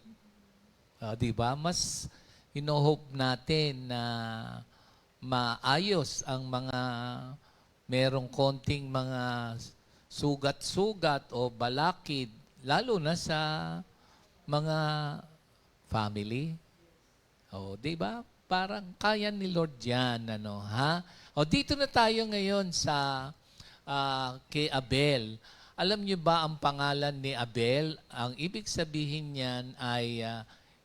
Di ba? Mas hino-hope natin na maayos ang mga merong konting mga sugat-sugat o balakid, lalo na sa mga family. Di ba? Parang kaya ni Lord yan, dito na tayo ngayon sa kay Abel. Alam niyo ba ang pangalan ni Abel? Ang ibig sabihin niyan ay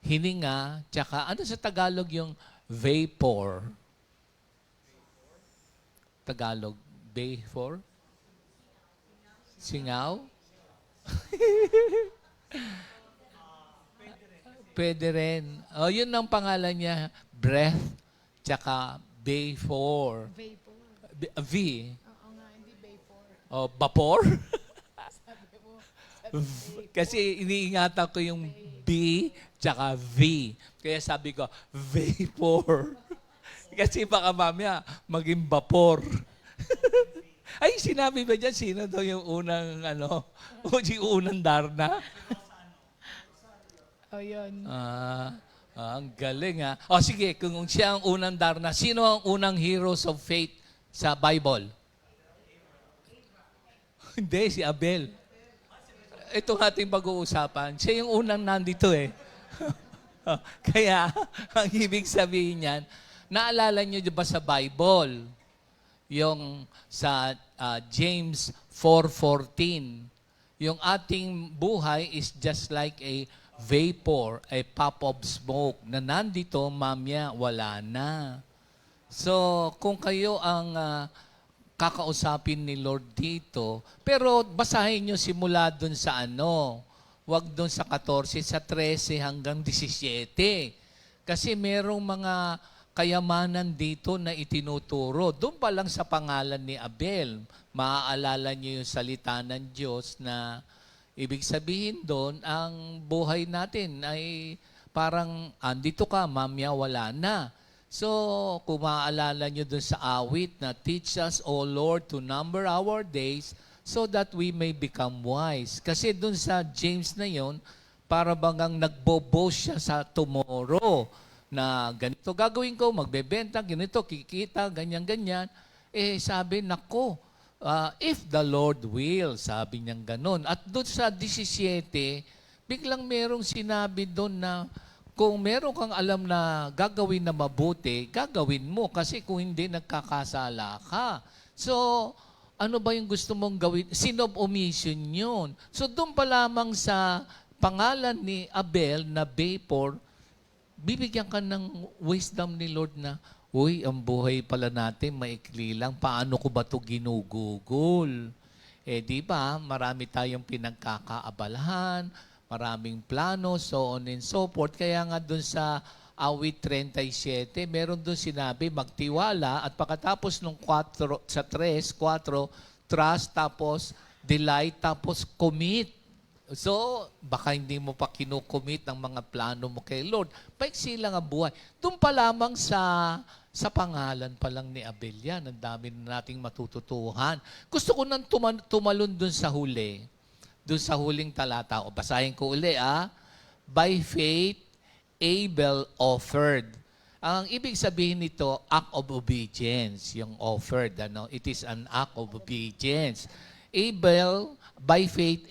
hininga, tsaka ano sa Tagalog yung vapor? Tagalog, vapor? Singaw? Pwede rin. Yun ang pangalan niya, breath, tsaka vapor. V. Oo nga, hindi vapor. Vapor? Kasi iniingatan ko yung B tsaka V. Kaya sabi ko, vapor. Kasi baka mamaya maging vapor. Ay, sinabi ba dyan, sino daw yung unang, yung unang Darna? Yun. Ang galing, ha? Sige, kung siya ang unang Darna, sino ang unang heroes of faith sa Bible? Hindi, si Abel. Ito ating pag-uusapan. Siya yung unang nandito Kaya, ang ibig sabihin niyan, naalala niyo ba sa Bible, yung sa James 4:14, yung ating buhay is just like a vapor, a puff of smoke, na nandito, mamaya, wala na. So, kung kayo ang kakausapin ni Lord dito, pero basahin nyo simula dun sa wag dun sa 14, sa 13 hanggang 17. Kasi merong mga kayamanan dito na itinuturo. Doon pa lang sa pangalan ni Abel, maaalala niyo yung salita ng Diyos na ibig sabihin doon, ang buhay natin ay parang andito ka, mamaya wala na. So, kung maaalala nyo dun sa awit na teach us, O Lord, to number our days so that we may become wise. Kasi dun sa James na yon, para bagang nagbo-boast siya sa tomorrow na ganito gagawin ko, magbebenta, ganito, kikita, ganyan-ganyan. Eh, sabi, nako, if the Lord will, sabi niyang ganun. At doon sa 17, biglang merong sinabi doon na kung meron kang alam na gagawin na mabuti, gagawin mo. Kasi kung hindi, nagkakasala ka. So, ano ba yung gusto mong gawin? Sin of omission yun. So, doon pa lamang sa pangalan ni Abel na Vapor, bibigyan ka ng wisdom ni Lord na, uy, ang buhay pala natin maikli lang. Paano ko ba ito ginugugol? Eh, di ba, marami tayong pinagkakaabalahan, maraming plano, so on and so forth. Kaya nga dun sa awit 37, meron dun sinabi, magtiwala, at pagkatapos nung 4, sa 3, 4, trust, tapos delight, tapos commit. So, baka hindi mo pa kinukommit ang mga plano mo kay Lord. Paiksi lang ang buhay. Doon pa lamang sa pangalan pa lang ni Abel yan. Ang dami na nating matututuhan. Gusto ko nang tumalon doon sa huli. Doon sa huling talata. O basahin ko uli, By faith, Abel offered. Ang ibig sabihin nito, act of obedience. Yung offered, it is an act of obedience. Abel, by faith,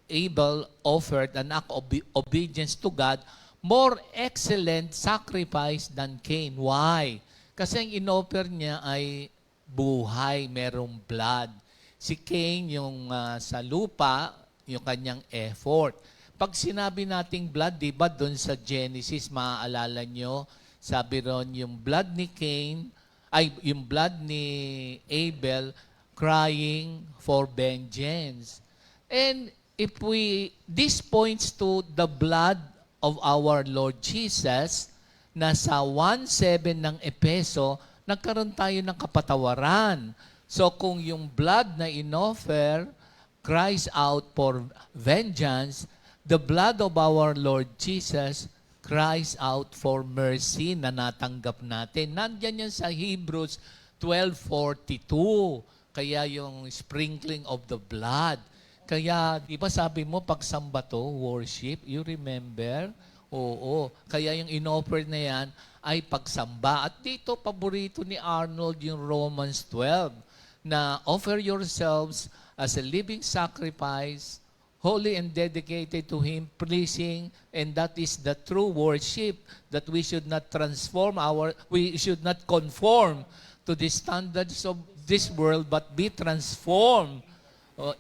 Abel offered an act of obedience to God, more excellent sacrifice than Cain. Why? Kasi ang inoffer niya ay buhay, merong blood. Si Cain, yung sa lupa, yung kanyang effort. Pag sinabi nating blood, di ba doon sa Genesis, maaalala nyo, sabi ron yung blood ni Cain, yung blood ni Abel, crying for vengeance. And this points to the blood of our Lord Jesus, na sa 1:7 ng Epeso, nagkaroon tayo ng kapatawaran. So kung yung blood na inoffer cries out for vengeance, the blood of our Lord Jesus cries out for mercy na natanggap natin. Nandiyan yan sa Hebrews 12:42. Kaya yung sprinkling of the blood. Kaya, di ba sabi mo, pagsamba to, worship, you remember? Oo. Kaya yung inoffer na yan ay pagsamba. At dito, paborito ni Arnold yung Romans 12 na offer yourselves as a living sacrifice, holy and dedicated to Him, pleasing, and that is the true worship, that we should not we should not conform to the standards of this world, but be transformed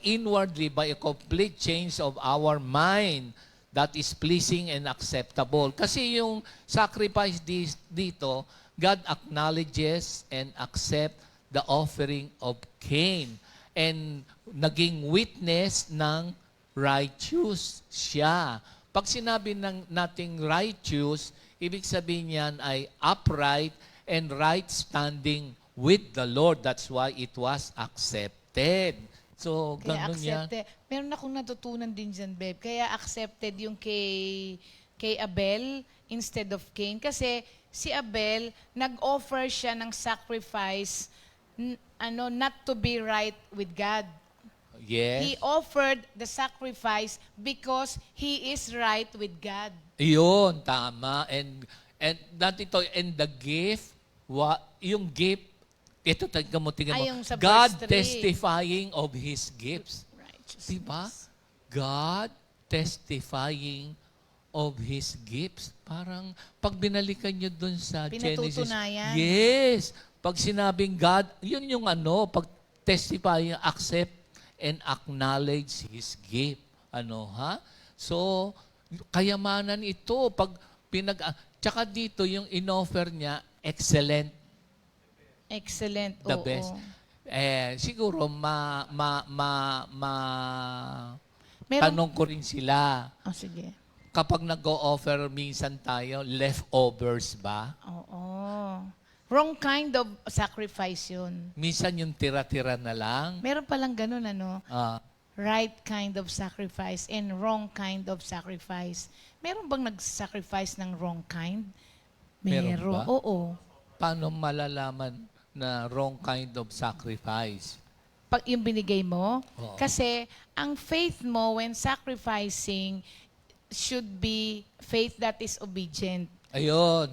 inwardly by a complete change of our mind that is pleasing and acceptable. Kasi yung sacrifice dito, God acknowledges and accept the offering of Cain. And naging witness ng righteous siya. Pag sinabi nating righteous, ibig sabihin niyan ay upright and right standing with the Lord. That's why it was accepted. So, Kaya ganun yan. accepted. Meron akong natutunan din dyan, babe. Kaya accepted yung kay Abel instead of Cain. Kasi si Abel, nag-offer siya ng sacrifice not to be right with God. Yes. He offered the sacrifice because he is right with God. Iyon, tama. And the gift, yung gift, ito tingnan mo. Ay, yung sa God verse 3. testifying of His gifts. Righteousness. Diba? God testifying of His gifts. Parang, pag binalikan nyo dun sa Genesis. Pinatutunayan. Yes. Pag sinabing God, yun yung pag testifying, accept and acknowledge His gift. So, kayamanan ito. Tsaka dito, yung inoffer niya, excellent. Excellent. The Oo. best. Siguro, Meron- tanong ko rin sila. Oh, sige. kapag nag-o-offer minsan tayo, leftovers ba? Oo. Wrong kind of sacrifice yun. Minsan yung tira-tira na lang. Meron palang ganun, ano? Ah, Right kind of sacrifice and wrong kind of sacrifice. Meron bang nag-sacrifice ng wrong kind? Meron ba? Oo. paano malalaman na wrong kind of sacrifice? Pag yung binigay mo, Oo. kasi ang faith mo when sacrificing should be faith that is obedient. Ayun.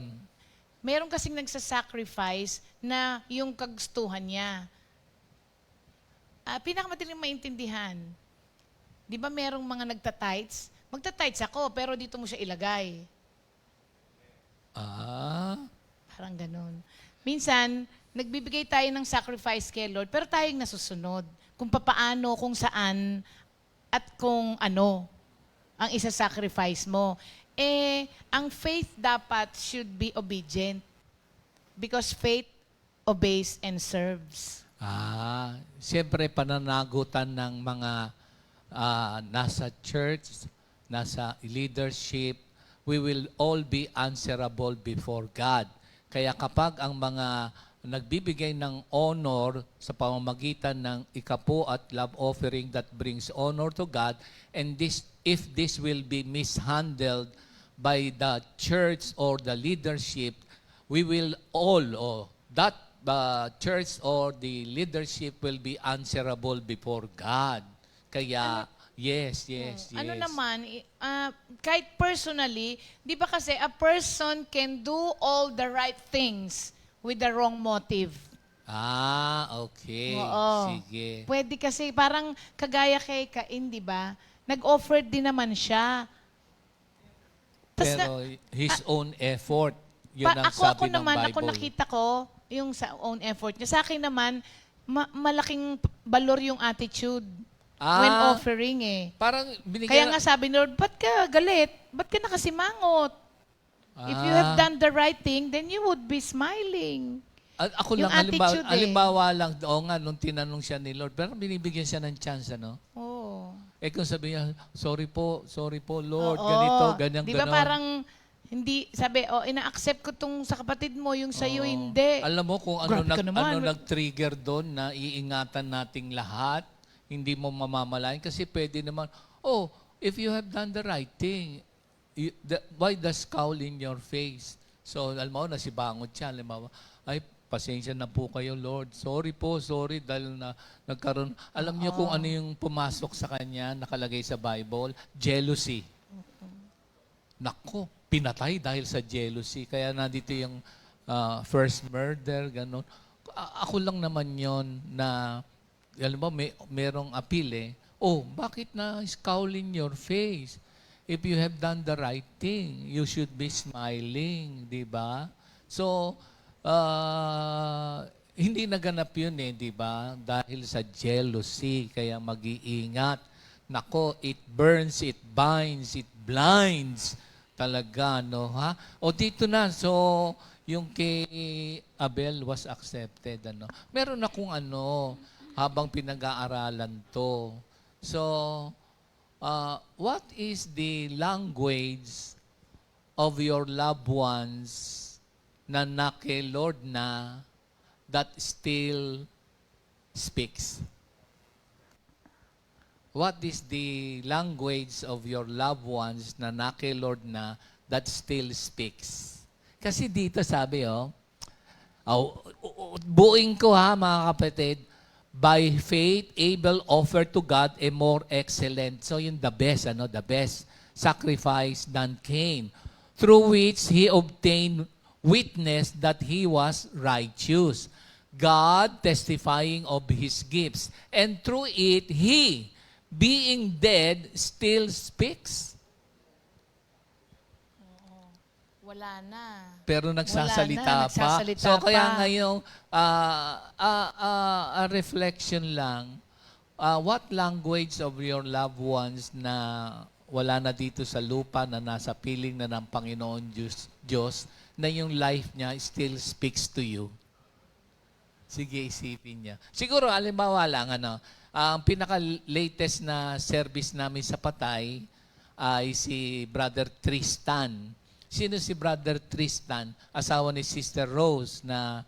Meron kasing nagsasacrifice na yung kagustuhan niya. Pinakamadaling maintindihan. Di ba merong mga nagtatights? Magtatights ako, pero dito mo siya ilagay. Parang ganun. Minsan, nagbibigay tayo ng sacrifice kay Lord, pero tayong nasusunod. Kung papaano, kung saan, at kung ano ang isa-sacrifice mo. Ang faith dapat should be obedient. Because faith obeys and serves. Siyempre pananagutan ng mga nasa church, nasa leadership, we will all be answerable before God. Kaya kapag ang mga nagbibigay ng honor sa pamamagitan ng ikapo at love offering that brings honor to God, and if this will be mishandled by the church or the leadership, we will all, that church or the leadership will be answerable before God. Kaya, yes. Ano naman, kahit personally, di ba kasi a person can do all the right things with the wrong motive. Okay. Oo. Sige. Pwede kasi, parang kagaya kay Cain, di ba? Nag-offer din naman siya. Tas Pero his own effort, yun ang ako sabi ng naman, Bible. ako nakita ko yung sa own effort niya. Sa akin naman, malaking valor yung attitude when offering Parang binigyan... Kaya nga sabi ni Lord, ba't ka galit? Ba't ka nakasimangot? If you have done the right thing, then you would be smiling. Ako yung lang, attitude halimbawa lang, nung tinanong siya ni Lord, pero binibigyan siya ng chance, ano? Oo. Kung sabi niya, sorry po, Lord, Oo. ganito, ganyan, Di ba ganon. parang, hindi, sabi, ina-accept ko tong sa kapatid mo, yung sa'yo hindi. Alam mo kung ano, Grabe ka naman. nag-trigger doon na iingatan nating lahat, hindi mo mamamalayan. Kasi pwede naman, if you have done the right thing, why the scowl in your face? So, alam mo, nasibangot siya. Alam mo, ay, pasensya na po kayo, Lord. Sorry dahil na nagkaroon. Alam niyo kung ano yung pumasok sa kanya, nakalagay sa Bible? Jealousy. Nako, pinatay dahil sa jealousy. Kaya nandito yung first murder, gano'n. Ako lang naman yon na, alam mo, merong appeal bakit na scowl in your face? If you have done the right thing, you should be smiling, di ba? So, hindi naganap yun di ba? Dahil sa jealousy, kaya mag-iingat. Nako, it burns, it binds, it blinds. Talaga, no? Ha? Dito na. So, yung kay Abel was accepted. Ano? Meron akong habang pinag-aaralan to. So, what is the language of your loved ones na kay Lord na that still speaks? What is the language of your loved ones na kay Lord na that still speaks? Kasi dito sabi, buuin ko mga kapatid, by faith, Abel offered to God a more excellent, so yung the best sacrifice than Cain, through which he obtained witness that he was righteous, God testifying of his gifts, and through it, he, being dead, still speaks. Wala na. Pero nagsasalita pa. Nagsasalita So kaya pa. ngayon, a reflection lang, what language of your loved ones na wala na dito sa lupa, na nasa piling na ng Panginoon Diyos, na yung life niya still speaks to you? Sige, isipin niya. Siguro, halimbawa lang, ang pinaka-latest na service namin sa Patay, ay si Brother Tristan. Sino si Brother Tristan? Asawa ni Sister Rose na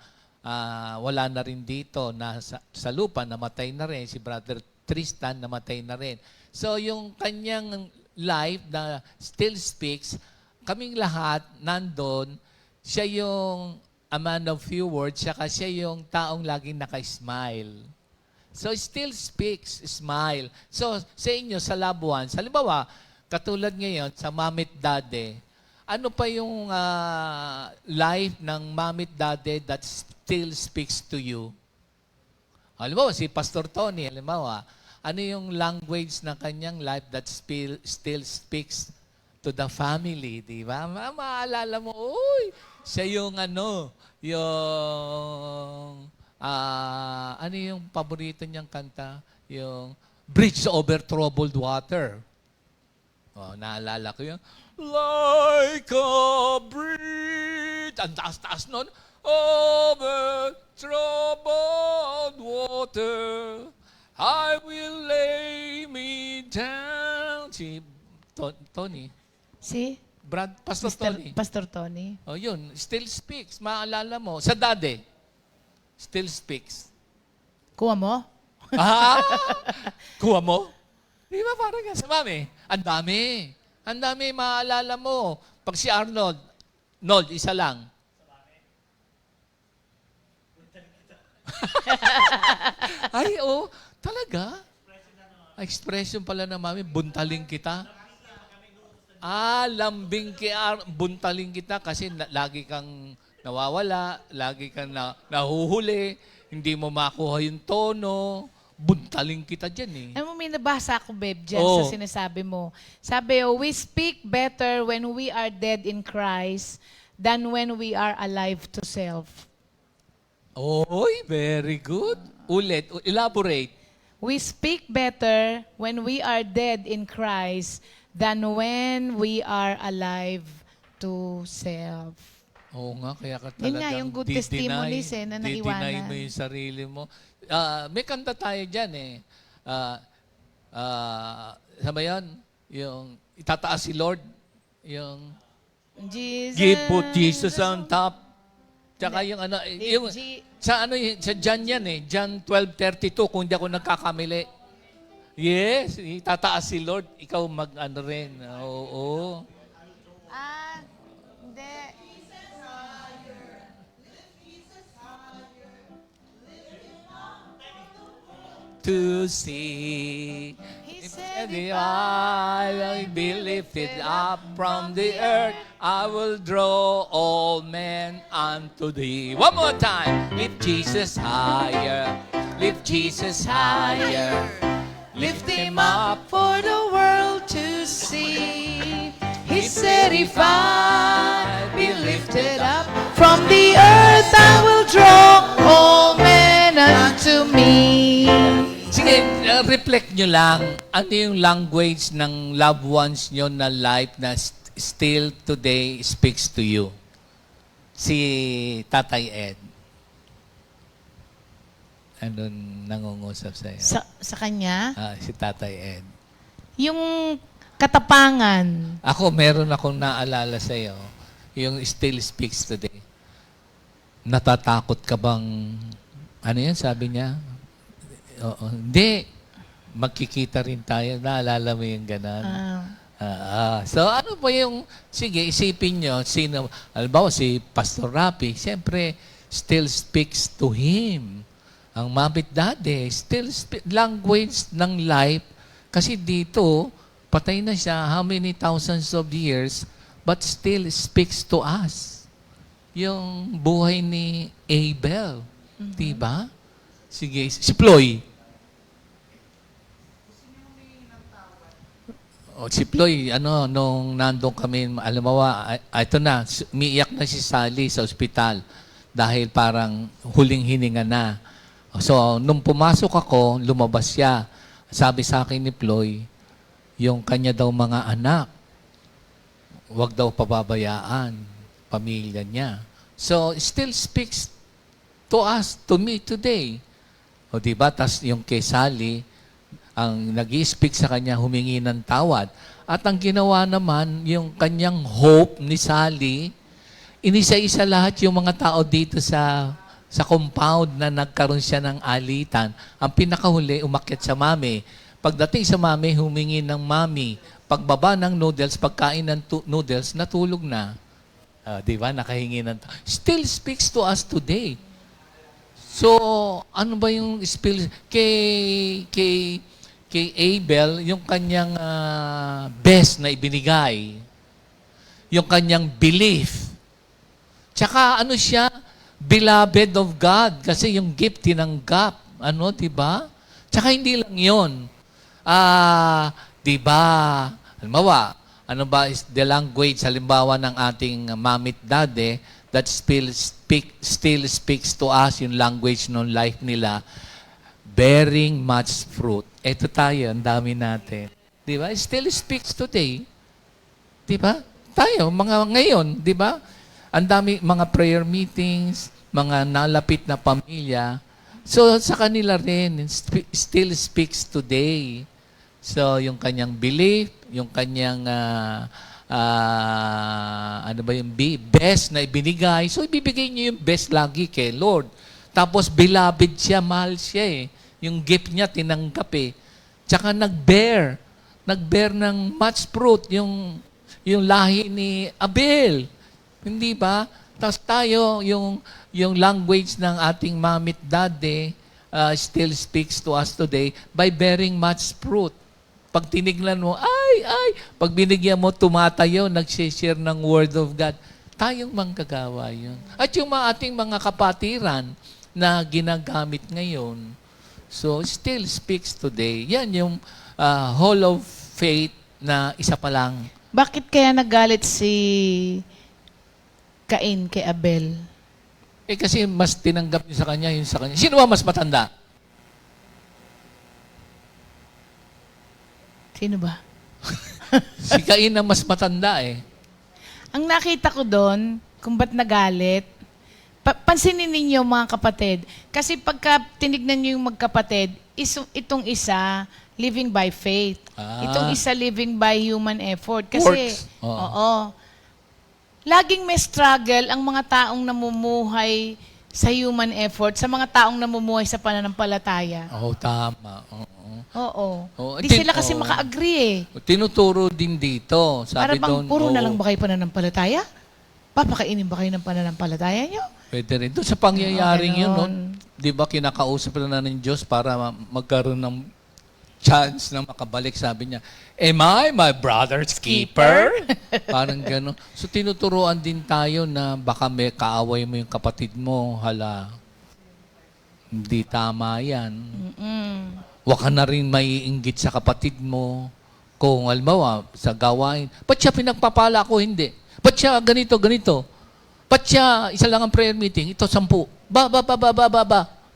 wala na rin dito, na sa lupa, namatay na rin. Si Brother Tristan, namatay na rin. So yung kanyang life na still speaks, kaming lahat nandun, siya yung a man of few words, saka siya yung taong laging naka-smile. So, still speaks, smile. So, sa inyo, sa loved ones, halimbawa, katulad ngayon, sa Mamit Dade, ano pa yung life ng Mamit Dade that still speaks to you? Halimbawa, si Pastor Tony, halimbawa, ano yung language ng kanyang life that still speaks to the family, di ba? Maalala mo, uy, siya yung ano yung paborito niyang kanta? Yung Bridge Over Troubled Water. Oh, naalala ko yun. Like a bridge. Ang taas-taas nun. Over troubled water, I will lay me down. Si Tony. Si? Pastor Tony. Pastor Tony. Oh, yun. Still speaks. Maalala mo. Sa Dade. Still speaks. Kuha mo? Kuha mo? Di ba parang sa mami? Ang dami. Ang dami maalala mo. Pag si Arnold, isa lang. Ay, oh, talaga? Expression pala ng mami, buntaling kita. Lambing buntaling kita kasi lagi kang nawawala, lagi kang nahuhuli, hindi mo makuha yung tono, buntaling kita dyan eh. Alam mo, may nabasa ako, Beb, dyan Oh. sa sinasabi mo. Sabi, we speak better when we are dead in Christ than when we are alive to self. Oy, very good. Ulit, elaborate. We speak better when we are dead in Christ than when we are alive to self. Oo nga, kaya ka Yun talagang nga, yung good testimonies na naiwanan. Di-deny mo yung sarili mo. May kanta tayo dyan eh. Sama yan? Yung itataas si Lord. Yung Jesus. put Jesus on top. Tsaka yung sa John yan eh. John 12:32 kung hindi ako nagkakamili. Yes, itataas si Lord. Ikaw rin. Oo. Hindi. To see. He said, The I will be lifted up from the earth. I will draw all men unto thee. One more time. Lift Jesus higher. Lift Jesus higher. Lift him up for the world to see. He said, if I be lifted up from the earth, I will draw all men unto me. Sige, reflect nyo lang. Ano yung language ng loved ones nyo na life na still today speaks to you? Si Tatay Ed. Ano nangungusap sa'yo? Sa kanya, Si Tatay Ed. yung katapangan. Ako, meron akong naalala sa'yo. Yung still speaks today. Natatakot ka bang... Ano yan, sabi niya? Oo. Hindi. Magkikita rin tayo. Naalala mo yung ganon? So, ano po yung... Sige, isipin nyo. Sino, halimbawa, si Pastor Rapi, siyempre, still speaks to him. Ang Mamit Dade, still language ng life. Kasi dito, patay na siya how many thousands of years, but still speaks to us. Yung buhay ni Abel. Diba? Sige, si Ploy. Si Ploy, nung nandun kami, alam mo ito na, umiiyak na si Sally sa ospital dahil parang huling hininga na. So, nung pumasok ako, lumabas siya. Sabi sa akin ni Ploy, yung kanya daw mga anak, wag daw pababayaan, pamilya niya. So, still speaks to us, to me today. O diba? Tas yung kay Sally, ang nag-i-speak sa kanya, humingi ng tawad. At ang ginawa naman, yung kanyang hope ni Sally, inisa-isa lahat yung mga tao dito sa compound na nagkaroon siya ng alitan. Ang pinakahuli, umakyat sa mami. Pagdating sa mami, humingi ng mami. Pagbaba ng noodles, pagkain ng noodles, natulog na. Di ba? Nakahingi ng still speaks to us today. So, ano ba yung spill kay Abel, yung kanyang best na ibinigay, yung kanyang belief. Tsaka ano siya, beloved of God, kasi yung gift tinanggap. Ano, di ba? Tsaka hindi lang yun. Di ba? Halimbawa, ano ba is the language, halimbawa ng ating mamit daddy, that still speaks to us, yung language ng life nila, bearing much fruit. Ito tayo, ang dami natin. Di ba? Still speaks today. Di ba? Tayo, mga ngayon, di ba? Ang dami, mga prayer meetings, mga nalapit na pamilya. So, sa kanila rin, still speaks today. So, yung kanyang belief, yung kanyang, ano ba yung best na ibinigay. So, ibibigay niyo yung best lagi kay Lord. Tapos, beloved siya, mahal siya eh. Yung gift niya, tinanggap eh. Tsaka nag-bear ng much fruit, yung lahi ni Abel. Hindi ba? Tapos tayo, yung language ng ating mamit daddy still speaks to us today by bearing much fruit. Pag tinignan mo, pag binigyan mo, tumatayo, nag-share ng Word of God. Tayong manggagawa yun. At yung ating mga kapatiran na ginagamit ngayon, so, still speaks today. Yan yung Hall of Faith na isa pa lang. Bakit kaya nagalit si Cain kay Abel? Kasi mas tinanggap niya sa kanya, yun sa kanya. Sino ba mas matanda? Sino ba? Si Cain na mas matanda eh. Ang nakita ko doon, kung ba't nagalit, pansinin ninyo mga kapatid, kasi pagka tinignan nyo yung magkapatid, itong isa, living by faith. Itong isa, living by human effort. Kasi, Works. oo. Laging may struggle ang mga taong namumuhay sa human effort, sa mga taong namumuhay sa pananampalataya. Tama. Oo. Oo. Di sila kasi maka-agree eh. Tinuturo din dito. Para Sabi bang doon, puro na lang ba kayo pananampalataya? Papakainin ba kayo ng pananampalataya nyo? Pwede rin. Doon sa pangyayaring yun, no? ganon. Di ba kinakausap na ng Diyos para magkaroon ng chance na makabalik? Sabi niya, am I my brother's keeper? Parang gano'n. So tinuturuan din tayo na baka may kaaway mo yung kapatid mo. Hala, hindi tama yan. Huwag ka na rin maiinggit sa kapatid mo. Kung halimbawa, sa gawain, ba't siya pinagpapala ko? Hindi. Ba't siya ganito? Ba't siya, isa lang ang prayer meeting, ito 10. Ba.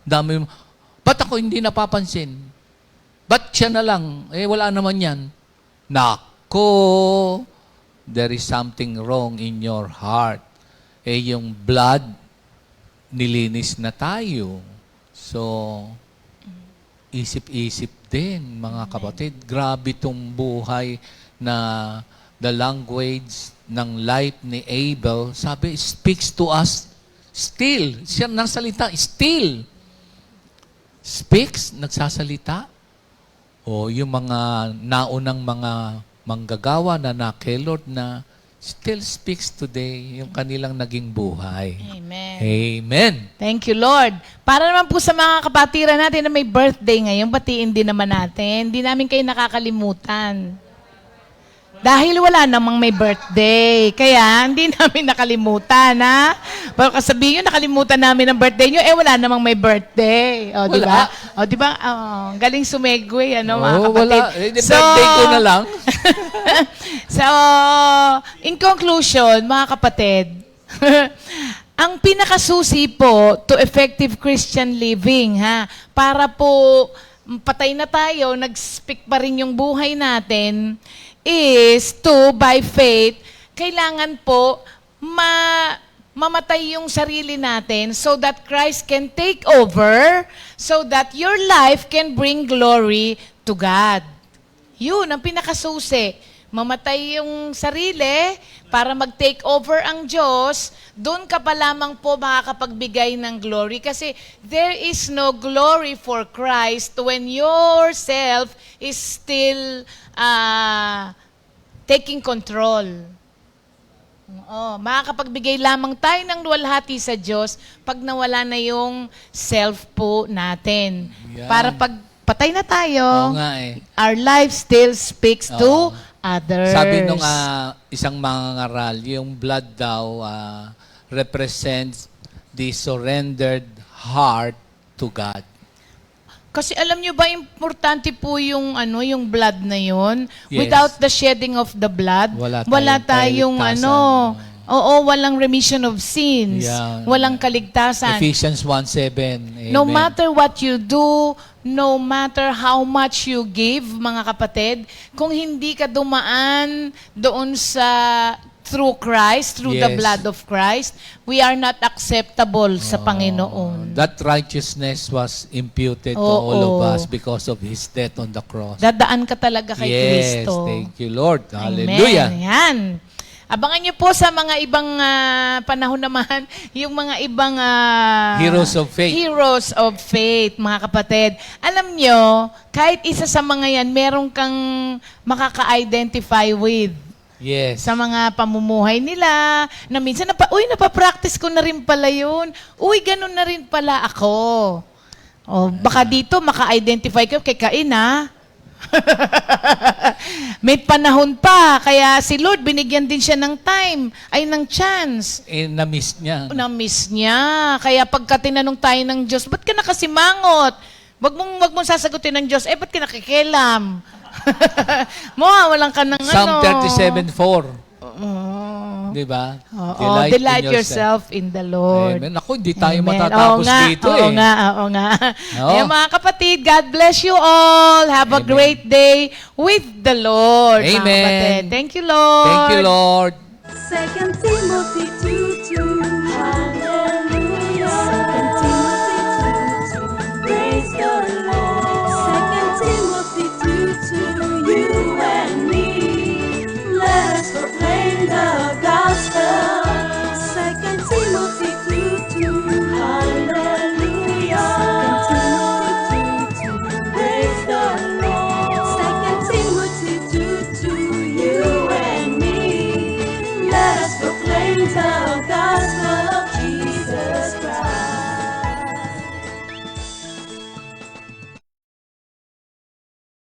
Dami mo. Ba't ako hindi napapansin? Ba't siya na lang? Wala naman yan. Nako, there is something wrong in your heart. Yung blood, nilinis na tayo. So, isip-isip din, mga kapatid. Grabe itong buhay na the language ng life ni Abel, sabi, speaks to us still. Siya nagsalita, still. Speaks, nagsasalita. O yung mga naunang mga manggagawa na kay Lord na still speaks today yung kanilang naging buhay. Amen. Amen. Thank you, Lord. Para naman po sa mga kapatiran natin na may birthday ngayon, batiin din naman natin. Hindi namin kayo nakakalimutan. Dahil wala namang may birthday. Kaya, hindi namin nakalimutan, ha? Pero kasabihin nyo, nakalimutan namin ang birthday nyo, wala namang may birthday. O, di ba? O, di ba? Galing sumegway, ano, mga kapatid. Wala. Birthday ko na lang. So, in conclusion, mga kapatid, ang pinakasusi po to effective Christian living, ha? Para po patay na tayo, nag-speak pa rin yung buhay natin, is to, by faith, kailangan po mamatay yung sarili natin so that Christ can take over, so that your life can bring glory to God. Yun, ang pinakasusi. mamatay yung sarili para mag-take over ang Diyos, doon ka pa lamang po makakapagbigay ng glory. Kasi there is no glory for Christ when yourself is still taking control. Makakapagbigay lamang tayo ng luwalhati sa Diyos pag nawala na yung self po natin. Yan. Para pag patay na tayo, Oo nga eh. our life still speaks to Oo. others. Sabi nung isang mangangaral, yung blood daw represents the surrendered heart to God. Kasi alam nyo ba, importante po yung yung blood na yon. Yes. Without the shedding of the blood, Wala tayong kaligtasan. walang remission of sins. Yan. Walang kaligtasan. Ephesians 1:7. No Amen. matter what you do, no matter how much you give, mga kapatid, kung hindi ka dumaan doon through Christ, through the Yes. blood of Christ, we are not acceptable sa Panginoon. That righteousness was imputed to Oo. all of us because of His death on the cross. Dadaan ka talaga kay Yes, Kristo. thank you, Lord. Hallelujah. Amen. Yan. Abangan niyo po sa mga ibang panahon naman, yung mga ibang Heroes of faith. Heroes of faith, mga kapatid. Alam niyo, kahit isa sa mga yan, meron kang makaka-identify with Yes. sa mga pamumuhay nila, na minsan, napapractice ko na rin pala yun. Uy, ganun na rin pala ako. O, baka dito, maka-identify ka kay Cain, ha? May panahon pa, kaya si Lord, binigyan din siya ng time, ng chance. Na-miss niya. Na-miss niya. Kaya pagka tinanong tayo ng Diyos, ba't ka nakasimangot? Wag mong sasagutin ng Diyos, ba't ka nakikilam? Walang ka ng Psalm 37:4. Oo. Di ba? Delight yourself in the Lord. Amen. Ako, hindi tayo Amen. matatapos dito Oo eh. nga. Oo. Ayan, mga kapatid, God bless you all. Have a Amen. great day with the Lord. Mga Amen. kapatid. Thank you, Lord. Thank you, Lord. 2 Timothy 2